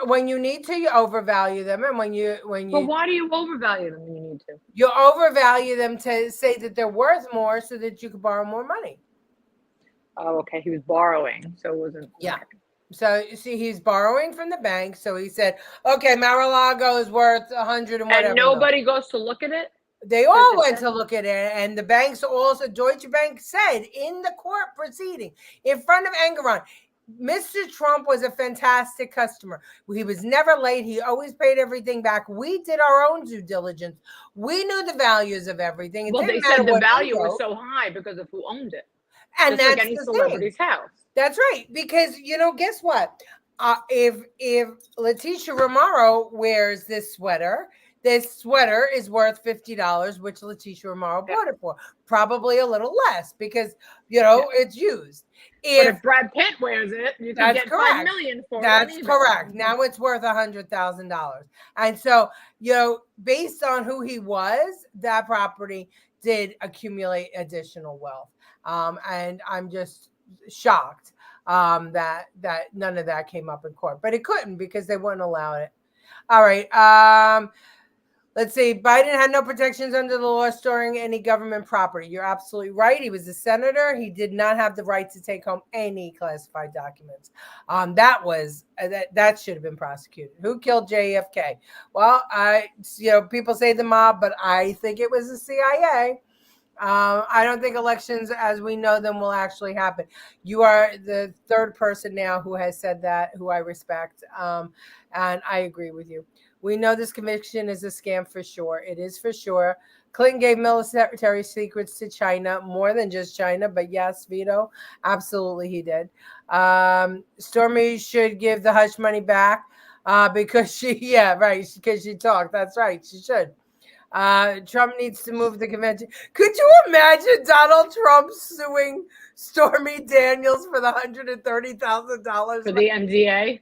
When you need to, you overvalue them, and when you. But why do you overvalue them when you need to? You overvalue them to say that they're worth more, so that you can borrow more money. Oh, okay. He was borrowing, so it wasn't. Yeah. So you see, he's borrowing from the bank. So he said, "Okay, Mar-a-Lago is worth 100 and whatever." And nobody goes to look at it. They all went to look at it, and the banks also. Deutsche Bank said in the court proceeding in front of Engoron, Mr. Trump was a fantastic customer. He was never late. He always paid everything back. We did our own due diligence. We knew the values of everything. It Well, they didn't matter said the what value he was owed. so high because of who owned it. And Just that's like any the celebrity's thing. house. That's right, because guess what? If Letitia Romero wears this sweater is worth $50, which Letitia Romero bought it for. Probably a little less because it's used. But if Brad Pitt wears it, you can get $5 million for it. That's correct. Now it's worth $100,000, and so based on who he was, that property did accumulate additional wealth. And I'm just shocked that none of that came up in court, but it couldn't because they wouldn't allow it. All right. Let's see. Biden had no protections under the law storing any government property. You're absolutely right. He was a senator. He did not have the right to take home any classified documents. That should have been prosecuted. Who killed JFK? Well, people say the mob, but I think it was the CIA. I don't think elections as we know them will actually happen. You are the third person now who has said that, who I respect. And I agree with you. We know this conviction is a scam for sure. It is for sure. Clinton gave military secrets to China, more than just China, but yes, Vito, absolutely he did. Stormy should give the hush money back because because she talked. That's right, she should. Trump needs to move the convention. Could you imagine Donald Trump suing Stormy Daniels for the $130,000 for the NDA?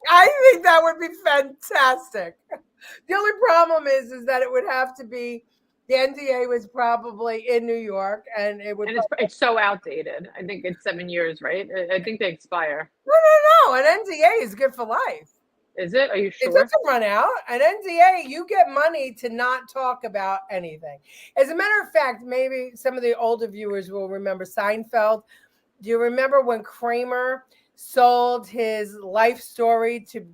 I think that would be fantastic. The only problem is that it would have to be the NDA was probably in New York, and it would. And it's so outdated. I think it's 7 years, right? I think they expire. No. An NDA is good for life. Is it? Are you sure? It doesn't run out. An NDA, you get money to not talk about anything. As a matter of fact, maybe some of the older viewers will remember Seinfeld. Do you remember when Kramer sold his life story to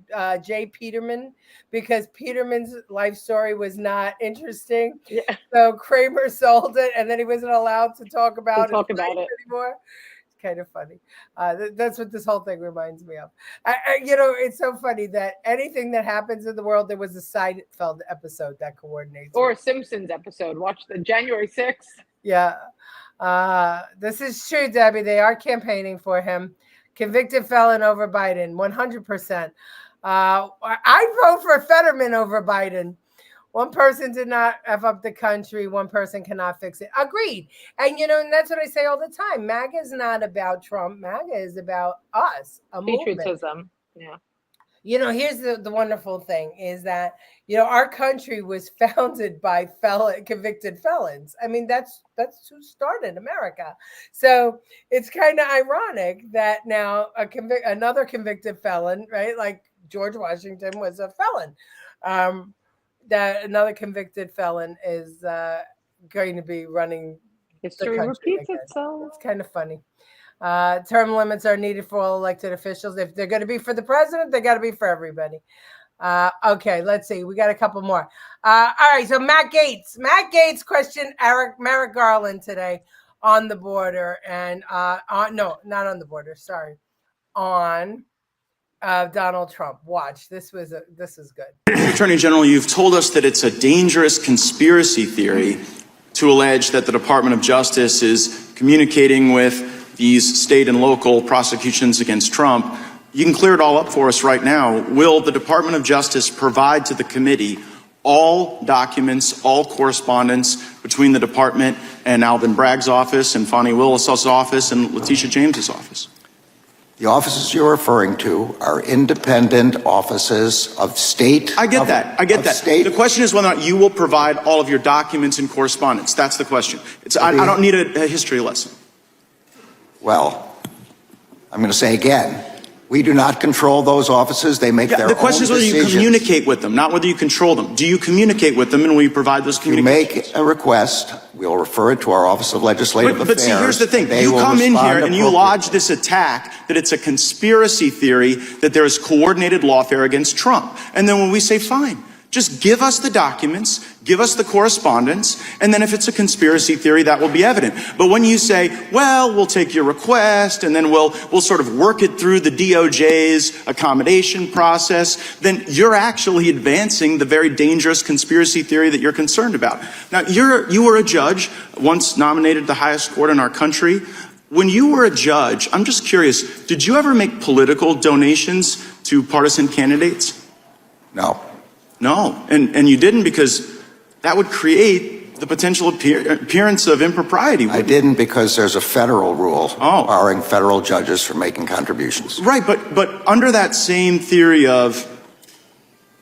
Jay Peterman because Peterman's life story was not interesting? Yeah. So Kramer sold it, and then he wasn't allowed to talk about it anymore. Kind of funny. That's what this whole thing reminds me of. It's so funny that anything that happens in the world, there was a Seinfeld episode that coordinates. Or a Simpsons episode. Watch the January 6th. Yeah. This is true, Debbie. They are campaigning for him. Convicted felon over Biden, 100%. I vote for Fetterman over Biden. One person did not F up the country. One person cannot fix it. Agreed. And, and that's what I say all the time. MAGA is not about Trump. MAGA is about us, a patriotism. Yeah. Here's the wonderful thing is that, our country was founded by convicted felons. I mean, that's who started America. So it's kind of ironic that now another convicted felon, right? Like George Washington was a felon. That another convicted felon is going to be running. History repeats itself. It's kind of funny. Term limits are needed for all elected officials. If they're going to be for the president, they got to be for everybody. Okay, let's see. We got a couple more. All right, so Matt Gaetz questioned Merrick Garland today on the border, and no, not on the border. Sorry, on Donald Trump. Watch, this is good. Attorney General, you've told us that it's a dangerous conspiracy theory to allege that the Department of Justice is communicating with these state and local prosecutions against Trump. You can clear it all up for us right now. Will the Department of Justice provide to the committee all documents, all correspondence between the department and Alvin Bragg's office and Fani Willis' office and Letitia James's office? The offices you're referring to are independent offices of state. I get that. The question is whether or not you will provide all of your documents and correspondence. That's the question. I don't need a history lesson. Well, I'm going to say again, We do not control those offices. They make their own The question is whether decisions. you communicate with them, not whether you control them. Do you communicate with them, and will you provide those If you communications? make a request, we'll refer it to our Office of Legislative Affairs. But see, here's the thing. They You will come in respond here and you lodge this attack that it's a conspiracy theory, that there is coordinated lawfare against Trump. And then when we say, fine, just give us the documents, give us the correspondence, and then if it's a conspiracy theory, that will be evident. But when you say, well, we'll take your request, and then we'll sort of work it through the DOJ's accommodation process, then you're actually advancing the very dangerous conspiracy theory that you're concerned about. Now, you were a judge, once nominated the highest court in our country. When you were a judge, I'm just curious, did you ever make political donations to partisan candidates? No. No, and you didn't because that would create the potential appearance of impropriety. I didn't because there's a federal rule barring federal judges from making contributions. Right, but under that same theory of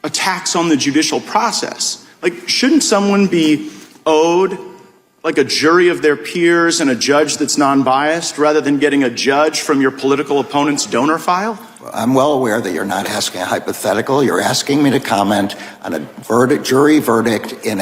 attacks on the judicial process, like, shouldn't someone be owed like a jury of their peers and a judge that's non-biased rather than getting a judge from your political opponent's donor file? I'm well aware that you're not asking a hypothetical. You're asking me to comment on a jury verdict in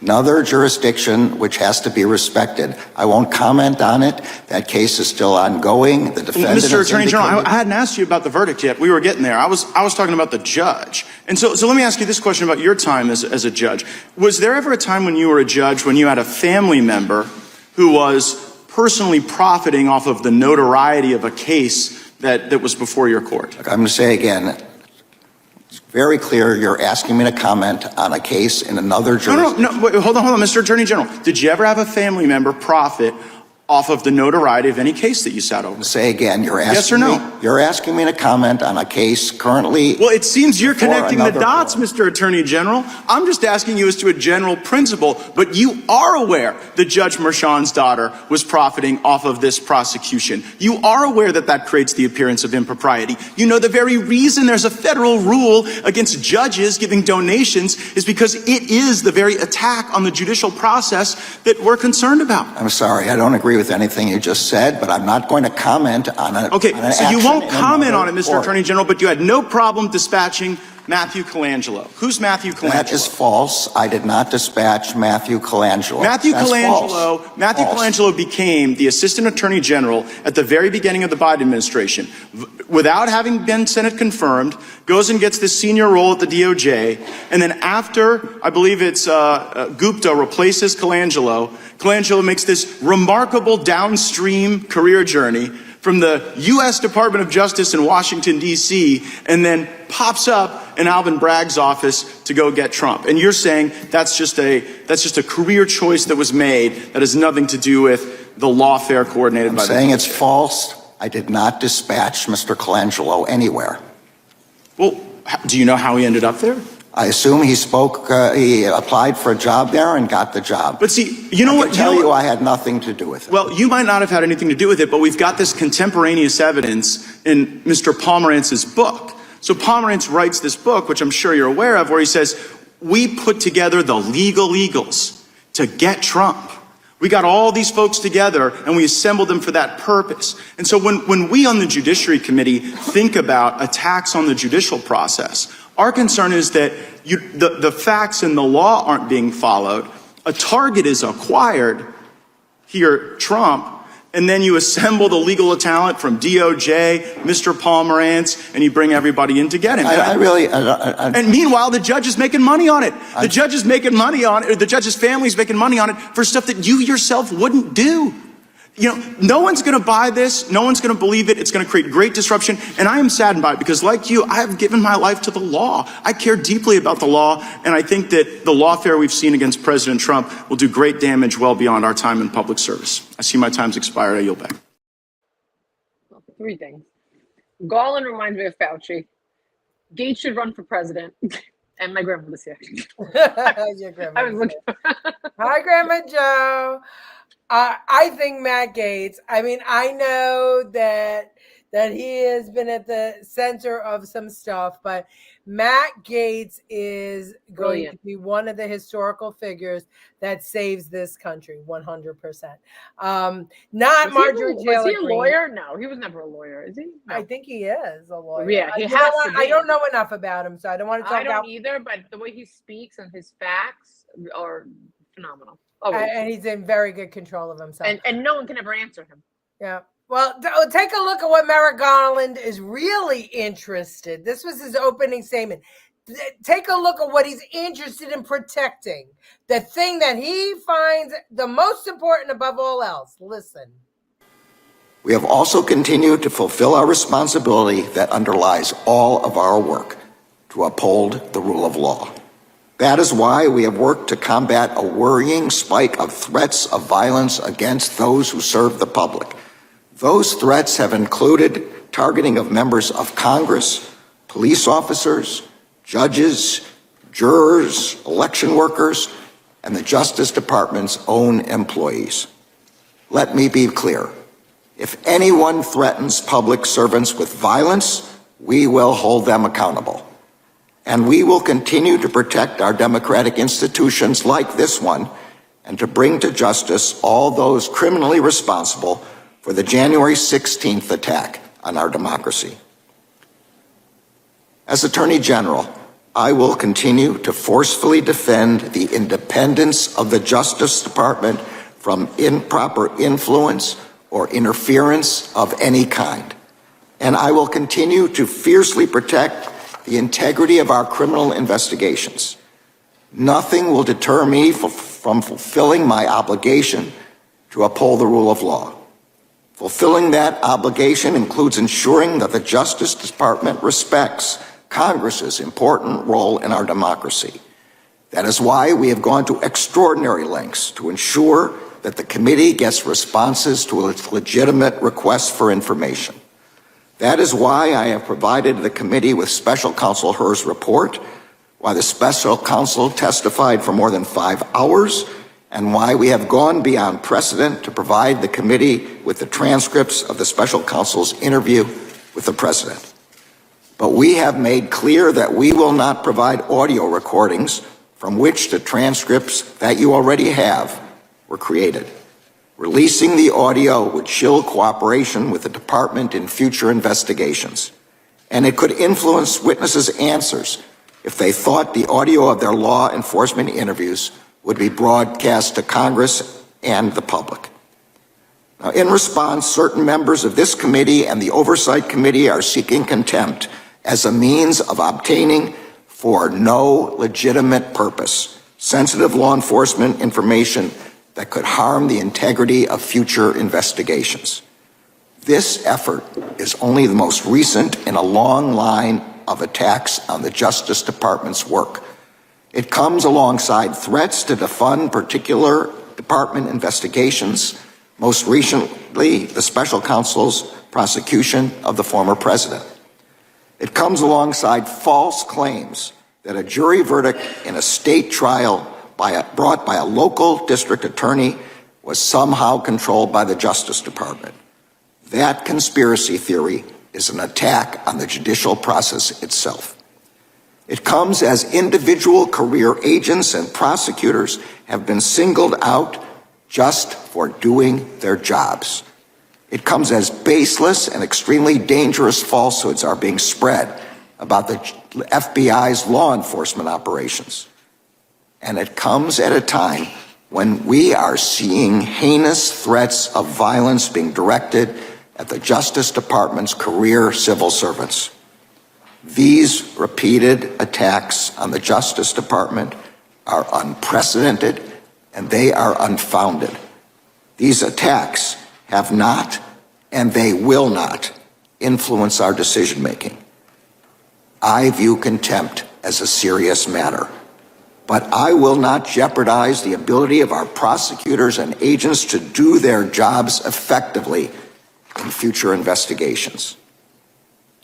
another jurisdiction which has to be respected. I won't comment on it. That case is still ongoing. The defendant Mr. has Attorney General, indicated- I hadn't asked you about the verdict yet. We were getting there. I was talking about the judge. And so let me ask you this question about your time as a judge. Was there ever a time when you were a judge when you had a family member who was personally profiting off of the notoriety of a case that was before your court? I'm going to say again, it's very clear you're asking me to comment on a case in another jurisdiction. No, wait, hold on, Mr. Attorney General. Did you ever have a family member profit off of the notoriety of any case that you sat over? Say again, you're asking yes or no? You're asking me to comment on a case currently. Well, it seems you're connecting the dots, court. Mr. Attorney General. I'm just asking you as to a general principle, but you are aware that Judge Merchan's daughter was profiting off of this prosecution. You are aware that that creates the appearance of impropriety. You know the very reason there's a federal rule against judges giving donations is because it is the very attack on the judicial process that we're concerned about. I'm sorry, I don't agree with anything you just said, but I'm not going to comment on it. Okay, so you won't comment on it, Mr. Attorney General, but you had no problem dispatching Matthew Colangelo. Who's Matthew Colangelo? That is false. I did not dispatch Matthew Colangelo. Matthew That's Colangelo false. became the Assistant Attorney General at the very beginning of the Biden administration. Without having been Senate confirmed, goes and gets this senior role at the DOJ, and then after, I believe it's Gupta replaces Colangelo, Colangelo makes this remarkable downstream career journey from the U.S. Department of Justice in Washington, D.C., and then pops up in Alvin Bragg's office to go get Trump. And you're saying that's just a career choice that was made that has nothing to do with the lawfare coordinated by the I'm saying it's false. I did not dispatch Mr. Colangelo anywhere. Well, do you know how he ended up there? I assume he applied for a job there and got the job. But see, you know what? I can tell you I had nothing to do with it. Well, you might not have had anything to do with it, but we've got this contemporaneous evidence in Mr. Pomerantz's book. So Pomerantz writes this book, which I'm sure you're aware of, where he says, we put together the legal eagles to get Trump. We got all these folks together and we assembled them for that purpose. And so when we on the Judiciary Committee think about attacks on the judicial process, our concern is that the facts and the law aren't being followed. A target is acquired, here, Trump, and then you assemble the legal talent from DOJ, Mr. Pomerantz, and you bring everybody in to get him. And meanwhile, the judge is making money on it. The judge is making money on it, or the judge's family is making money on it for stuff that you yourself wouldn't do. You know, no one's going to buy this. No one's going to believe it. It's going to create great disruption. And I am saddened by it because, like you, I have given my life to the law. I care deeply about the law. And I think that the lawfare we've seen against President Trump will do great damage well beyond our time in public service. I see my time's expired. I yield back. Three things. Garland reminds me of Fauci. Gates should run for president. And my grandmother's here. Your grandma. I was looking. Hi, Grandma Joe. I think Matt Gaetz, I mean, I know that that he has been at the center of some stuff, but Matt Gaetz is going Brilliant. to be one of the historical figures that saves this country 100%. Not Marjorie Taylor Was he a Greene. lawyer? No, he was never a lawyer, is he? No. I think he is a lawyer. Yeah, he You know has what? to be. I don't know enough about him, so I don't want to talk I don't about. either, but the way he speaks and his facts are phenomenal. And he's in very good control of himself. And no one can ever answer him. Yeah. Well, take a look at what Merrick Garland is really interested. This was his opening statement. Take a look at what he's interested in protecting. The thing that he finds the most important above all else. Listen. We have also continued to fulfill our responsibility that underlies all of our work to uphold the rule of law. That is why we have worked to combat a worrying spike of threats of violence against those who serve the public. Those threats have included targeting of members of Congress, police officers, judges, jurors, election workers, and the Justice Department's own employees. Let me be clear. If anyone threatens public servants with violence, we will hold them accountable. And we will continue to protect our democratic institutions like this one and to bring to justice all those criminally responsible for the January 16th attack on our democracy. As Attorney General, I will continue to forcefully defend the independence of the Justice Department from improper influence or interference of any kind. And I will continue to fiercely protect the integrity of our criminal investigations. Nothing will deter me from fulfilling my obligation to uphold the rule of law. Fulfilling that obligation includes ensuring that the Justice Department respects Congress's important role in our democracy. That is why we have gone to extraordinary lengths to ensure that the committee gets responses to its legitimate requests for information. That is why I have provided the committee with Special Counsel Herr's report, why the Special Counsel testified for more than 5 hours, and why we have gone beyond precedent to provide the committee with the transcripts of the Special Counsel's interview with the President. But we have made clear that we will not provide audio recordings from which the transcripts that you already have were created. Releasing the audio would chill cooperation with the department in future investigations, and it could influence witnesses' answers if they thought the audio of their law enforcement interviews would be broadcast to Congress and the public. Now, in response, certain members of this committee and the Oversight Committee are seeking contempt as a means of obtaining, for no legitimate purpose, sensitive law enforcement information that could harm the integrity of future investigations. This effort is only the most recent in a long line of attacks on the Justice Department's work. It comes alongside threats to defund particular department investigations, most recently the Special Counsel's prosecution of the former president. It comes alongside false claims that a jury verdict in a state trial brought by a local district attorney was somehow controlled by the Justice Department. That conspiracy theory is an attack on the judicial process itself. It comes as individual career agents and prosecutors have been singled out just for doing their jobs. It comes as baseless and extremely dangerous falsehoods are being spread about the FBI's law enforcement operations. And it comes at a time when we are seeing heinous threats of violence being directed at the Justice Department's career civil servants. These repeated attacks on the Justice Department are unprecedented and they are unfounded. These attacks have not and they will not influence our decision making. I view contempt as a serious matter, but I will not jeopardize the ability of our prosecutors and agents to do their jobs effectively in future investigations.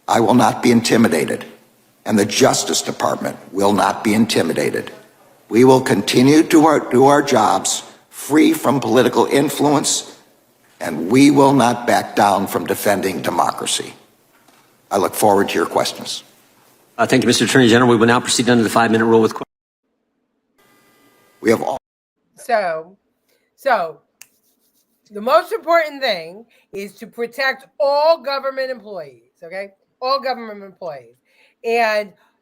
I will not be intimidated, and the Justice Department will not be intimidated. We will continue to do our jobs free from political influence And we will not back down from defending democracy. I look forward to your questions. Thank you, Mr. Attorney General. We will now proceed under the 5-minute rule with questions. We have all. So the most important thing is to protect all government employees, okay? All government employees.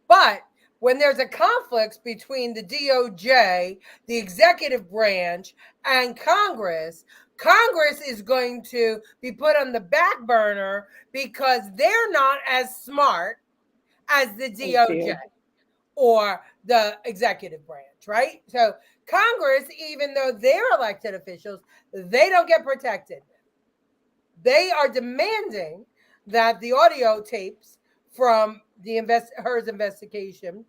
But when there's a conflict between the DOJ, the executive branch, and Congress is going to be put on the back burner because they're not as smart as the DOJ or the executive branch, right? So Congress, even though they're elected officials, they don't get protected. They are demanding that the audio tapes from the Hear's investigation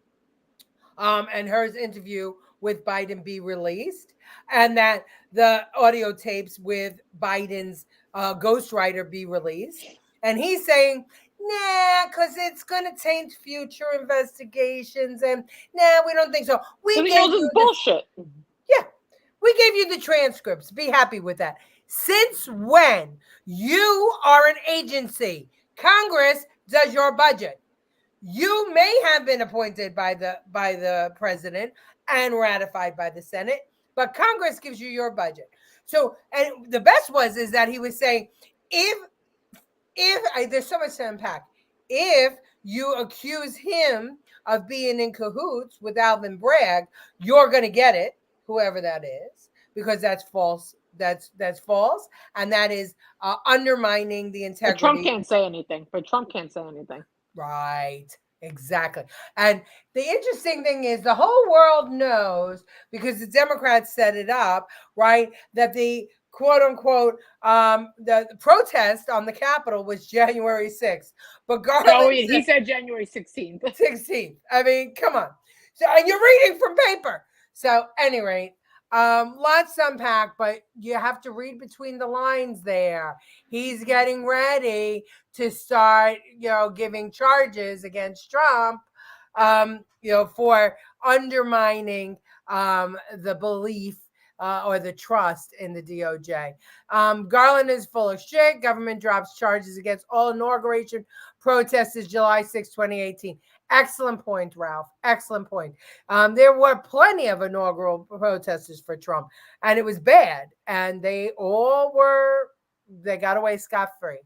and Hear's interview with Biden be released, and that the audio tapes with Biden's ghostwriter be released. And he's saying, nah, because it's going to taint future investigations, and nah, we don't think so. So he knows it's bullshit. Yeah, we gave you the transcripts. Be happy with that. Since when you are an agency, Congress does your budget. You may have been appointed by the president and ratified by the Senate, but Congress gives you your budget. So, and the best is that he was saying, if there's so much to unpack, if you accuse him of being in cahoots with Alvin Bragg, you're going to get it, whoever that is, because that's false. That's false, and that is undermining the integrity. But Trump can't say anything. Right, exactly. And the interesting thing is the whole world knows, because the Democrats set it up, right, that the quote unquote the protest on the Capitol was January 6th. But Garland he said January 16th. 16th. I mean, come on. So, and you're reading from paper. So, any rate, lots to unpack, but you have to read between the lines there. He's getting ready to start, giving charges against Trump, for undermining the belief or the trust in the DOJ. Garland is full of shit. Government drops charges against all inauguration protesters July 6, 2018. Excellent point, Ralph. Excellent point. There were plenty of inaugural protesters for Trump, and it was bad. And they got away scot-free.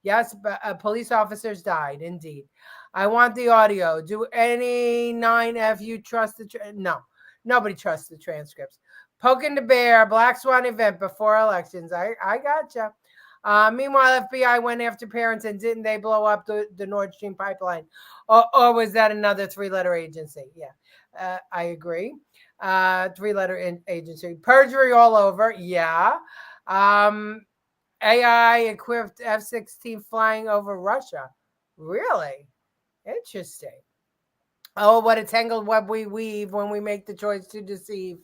Yes, but police officers died, indeed. I want the audio. Do any 9F you trust no, nobody trusts the transcripts. Poking the bear, Black Swan event before elections. I gotcha. Meanwhile, FBI went after parents, and didn't they blow up the Nord Stream pipeline? Or was that another 3-letter agency? Yeah, I agree. 3-letter agency. Perjury all over. Yeah. AI equipped F-16 flying over Russia. Really? Interesting. Oh, what a tangled web we weave when we make the choice to deceive.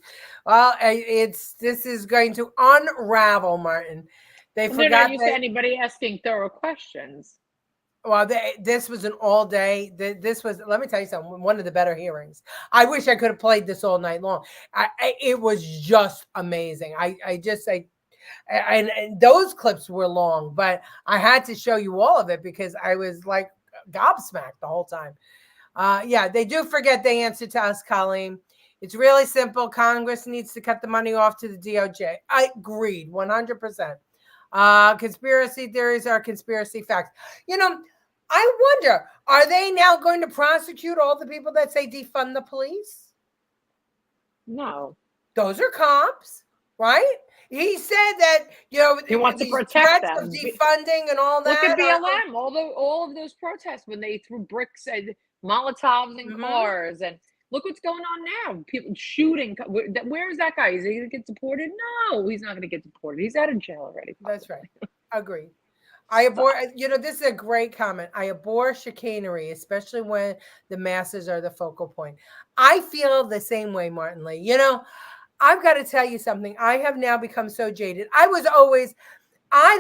Well, this is going to unravel, Martin. They forgot. They're not used to anybody asking thorough questions. Well, this was an all day. This was, let me tell you something, one of the better hearings. I wish I could have played this all night long. It was just amazing. And those clips were long, but I had to show you all of it because I was like gobsmacked the whole time. Yeah, they do forget they answer to us, Colleen. It's really simple. Congress needs to cut the money off to the DOJ. I agreed 100%. Conspiracy theories are conspiracy facts. I wonder, are they now going to prosecute all the people that say defund the police? No. Those are cops, right? He said that, he wants to protect them. Of defunding and all that. Look at BLM, all of those protests when they threw bricks and Molotovs in cars, and look what's going on now. People shooting. Where is that guy? Is he going to get deported? No, he's not going to get deported. He's out of jail already. That's right. Agreed. I abhor, this is a great comment. I abhor chicanery, especially when the masses are the focal point. I feel the same way, Martin Lee. I've got to tell you something. I have now become so jaded. I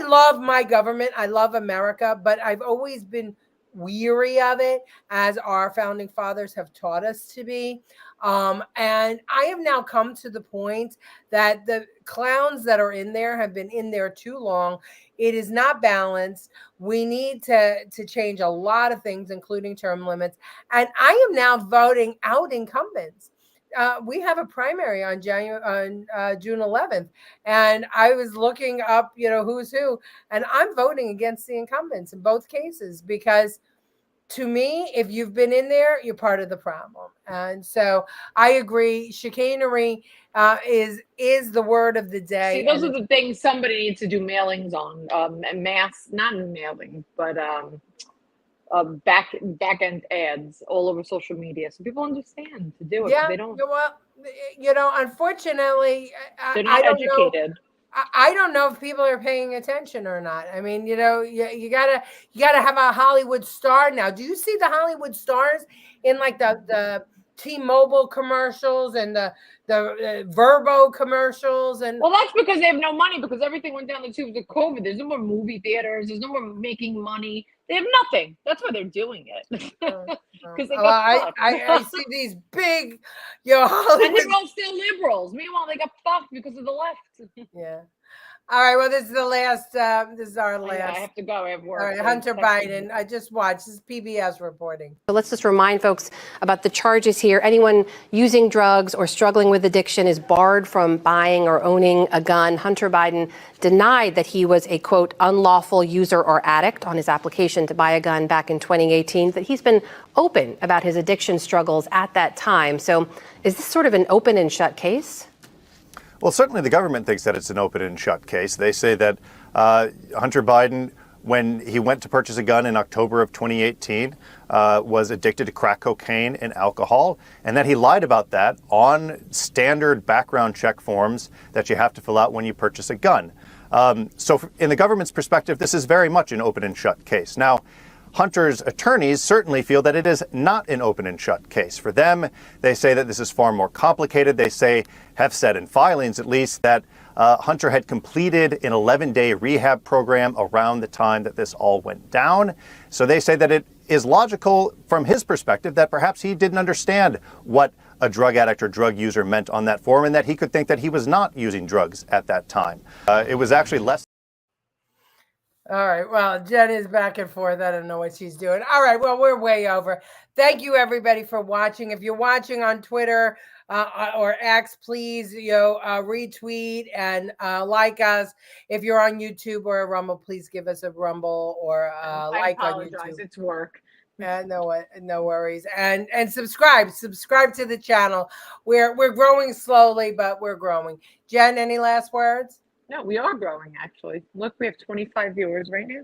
love my government. I love America, but I've always been weary of it, as our founding fathers have taught us to be. And I have now come to the point that the clowns that are in there have been in there too long. It is not balanced. We need to change a lot of things, including term limits. And I am now voting out incumbents. We have a primary on June 11th, and I was looking up, who's who, and I'm voting against the incumbents in both cases because, to me, if you've been in there, you're part of the problem. And so I agree. Chicanery is the word of the day. See, those are the things somebody needs to do mailings on, and not mailing, but back end ads all over social media, so people understand to do it. Yeah, They don't. Well, unfortunately, They're not educated. I don't know if people are paying attention or not. I mean, you gotta have a Hollywood star now. Do you see the Hollywood stars in like the T-Mobile commercials and the Verbo commercials? And well, that's because they have no money, because everything went down the tubes with COVID. There's no more movie theaters. There's no more making money. They have nothing. That's why they're doing it. Because I see these big, Hollywood. And they're all still liberals. Meanwhile, they got fucked because of the left. Yeah. All right. Well, this is the last. This is our last. I have to go. I have work. All right. Hunter Biden. I just watched. This is PBS reporting. So let's just remind folks about the charges here. Anyone using drugs or struggling with addiction is barred from buying or owning a gun. Hunter Biden denied that he was a, quote, unlawful user or addict on his application to buy a gun back in 2018, that he's been open about his addiction struggles at that time. So is this sort of an open and shut case? Well, certainly the government thinks that it's an open and shut case. They say that Hunter Biden, when he went to purchase a gun in October of 2018, was addicted to crack cocaine and alcohol, and that he lied about that on standard background check forms that you have to fill out when you purchase a gun. So in the government's perspective, this is very much an open and shut case. Now, Hunter's attorneys certainly feel that it is not an open and shut case. For them, they say that this is far more complicated. They have said in filings at least, that Hunter had completed an 11-day rehab program around the time that this all went down. So they say that it is logical from his perspective that perhaps he didn't understand what a drug addict or drug user meant on that form, and that he could think that he was not using drugs at that time. It was actually less. All right. Well, Jen is back and forth. I don't know what she's doing. All right. Well, we're way over. Thank you, everybody, for watching. If you're watching on Twitter or X, please, retweet and like us. If you're on YouTube or a Rumble, please give us a Rumble or like on YouTube. It's work. No worries. And subscribe to the channel. We're growing slowly, but we're growing. Jen, any last words? No, we are growing, actually. Look, we have 25 viewers right now.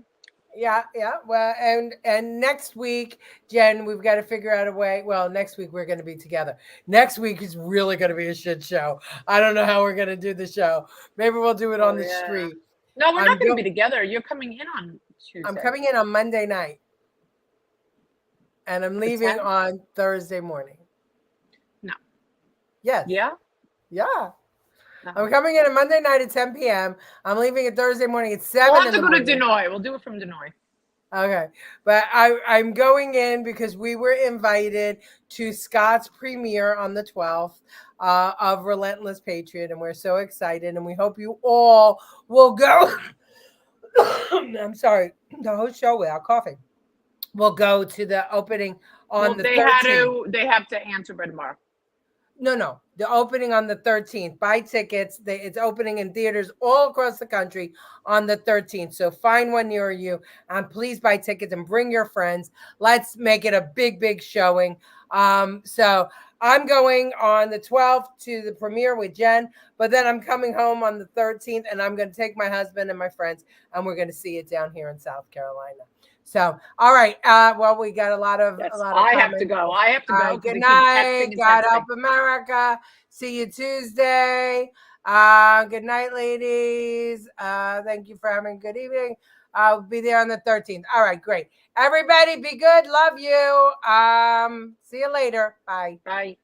Yeah. Well, and next week, Jen, we've got to figure out a way. Well, next week we're going to be together. Next week is really going to be a shit show. I don't know how we're going to do the show. Maybe we'll do it on the street. No, we're not going to be together. You're coming in on Tuesday. I'm coming in on Monday night. And I'm leaving on Thursday morning. No. Yes. Yeah? Yeah. I'm coming in on Monday night at 10 p.m. I'm leaving at Thursday morning at 7 We'll have in to the go morning. to Denoy. We'll do it from Denoy. Okay. But I'm going in because we were invited to Scott's premiere on the 12th of Relentless Patriot, and we're so excited, and we hope you all will go. I'm sorry. The whole show without coughing. We'll go to the opening on the 13th. They have to answer by tomorrow. No. The opening on the 13th. Buy tickets. It's opening in theaters all across the country on the 13th. So find one near you and please buy tickets and bring your friends. Let's make it a big, big showing. So I'm going on the 12th to the premiere with Jen, but then I'm coming home on the 13th and I'm going to take my husband and my friends and we're going to see it down here in South Carolina. So, all right. Well, we got a lot of. I have to go. Good night. God help America. See you Tuesday. Good night, ladies. Thank you for having a good evening. I'll be there on the 13th. All right, great. Everybody, be good. Love you. See you later. Bye. Bye.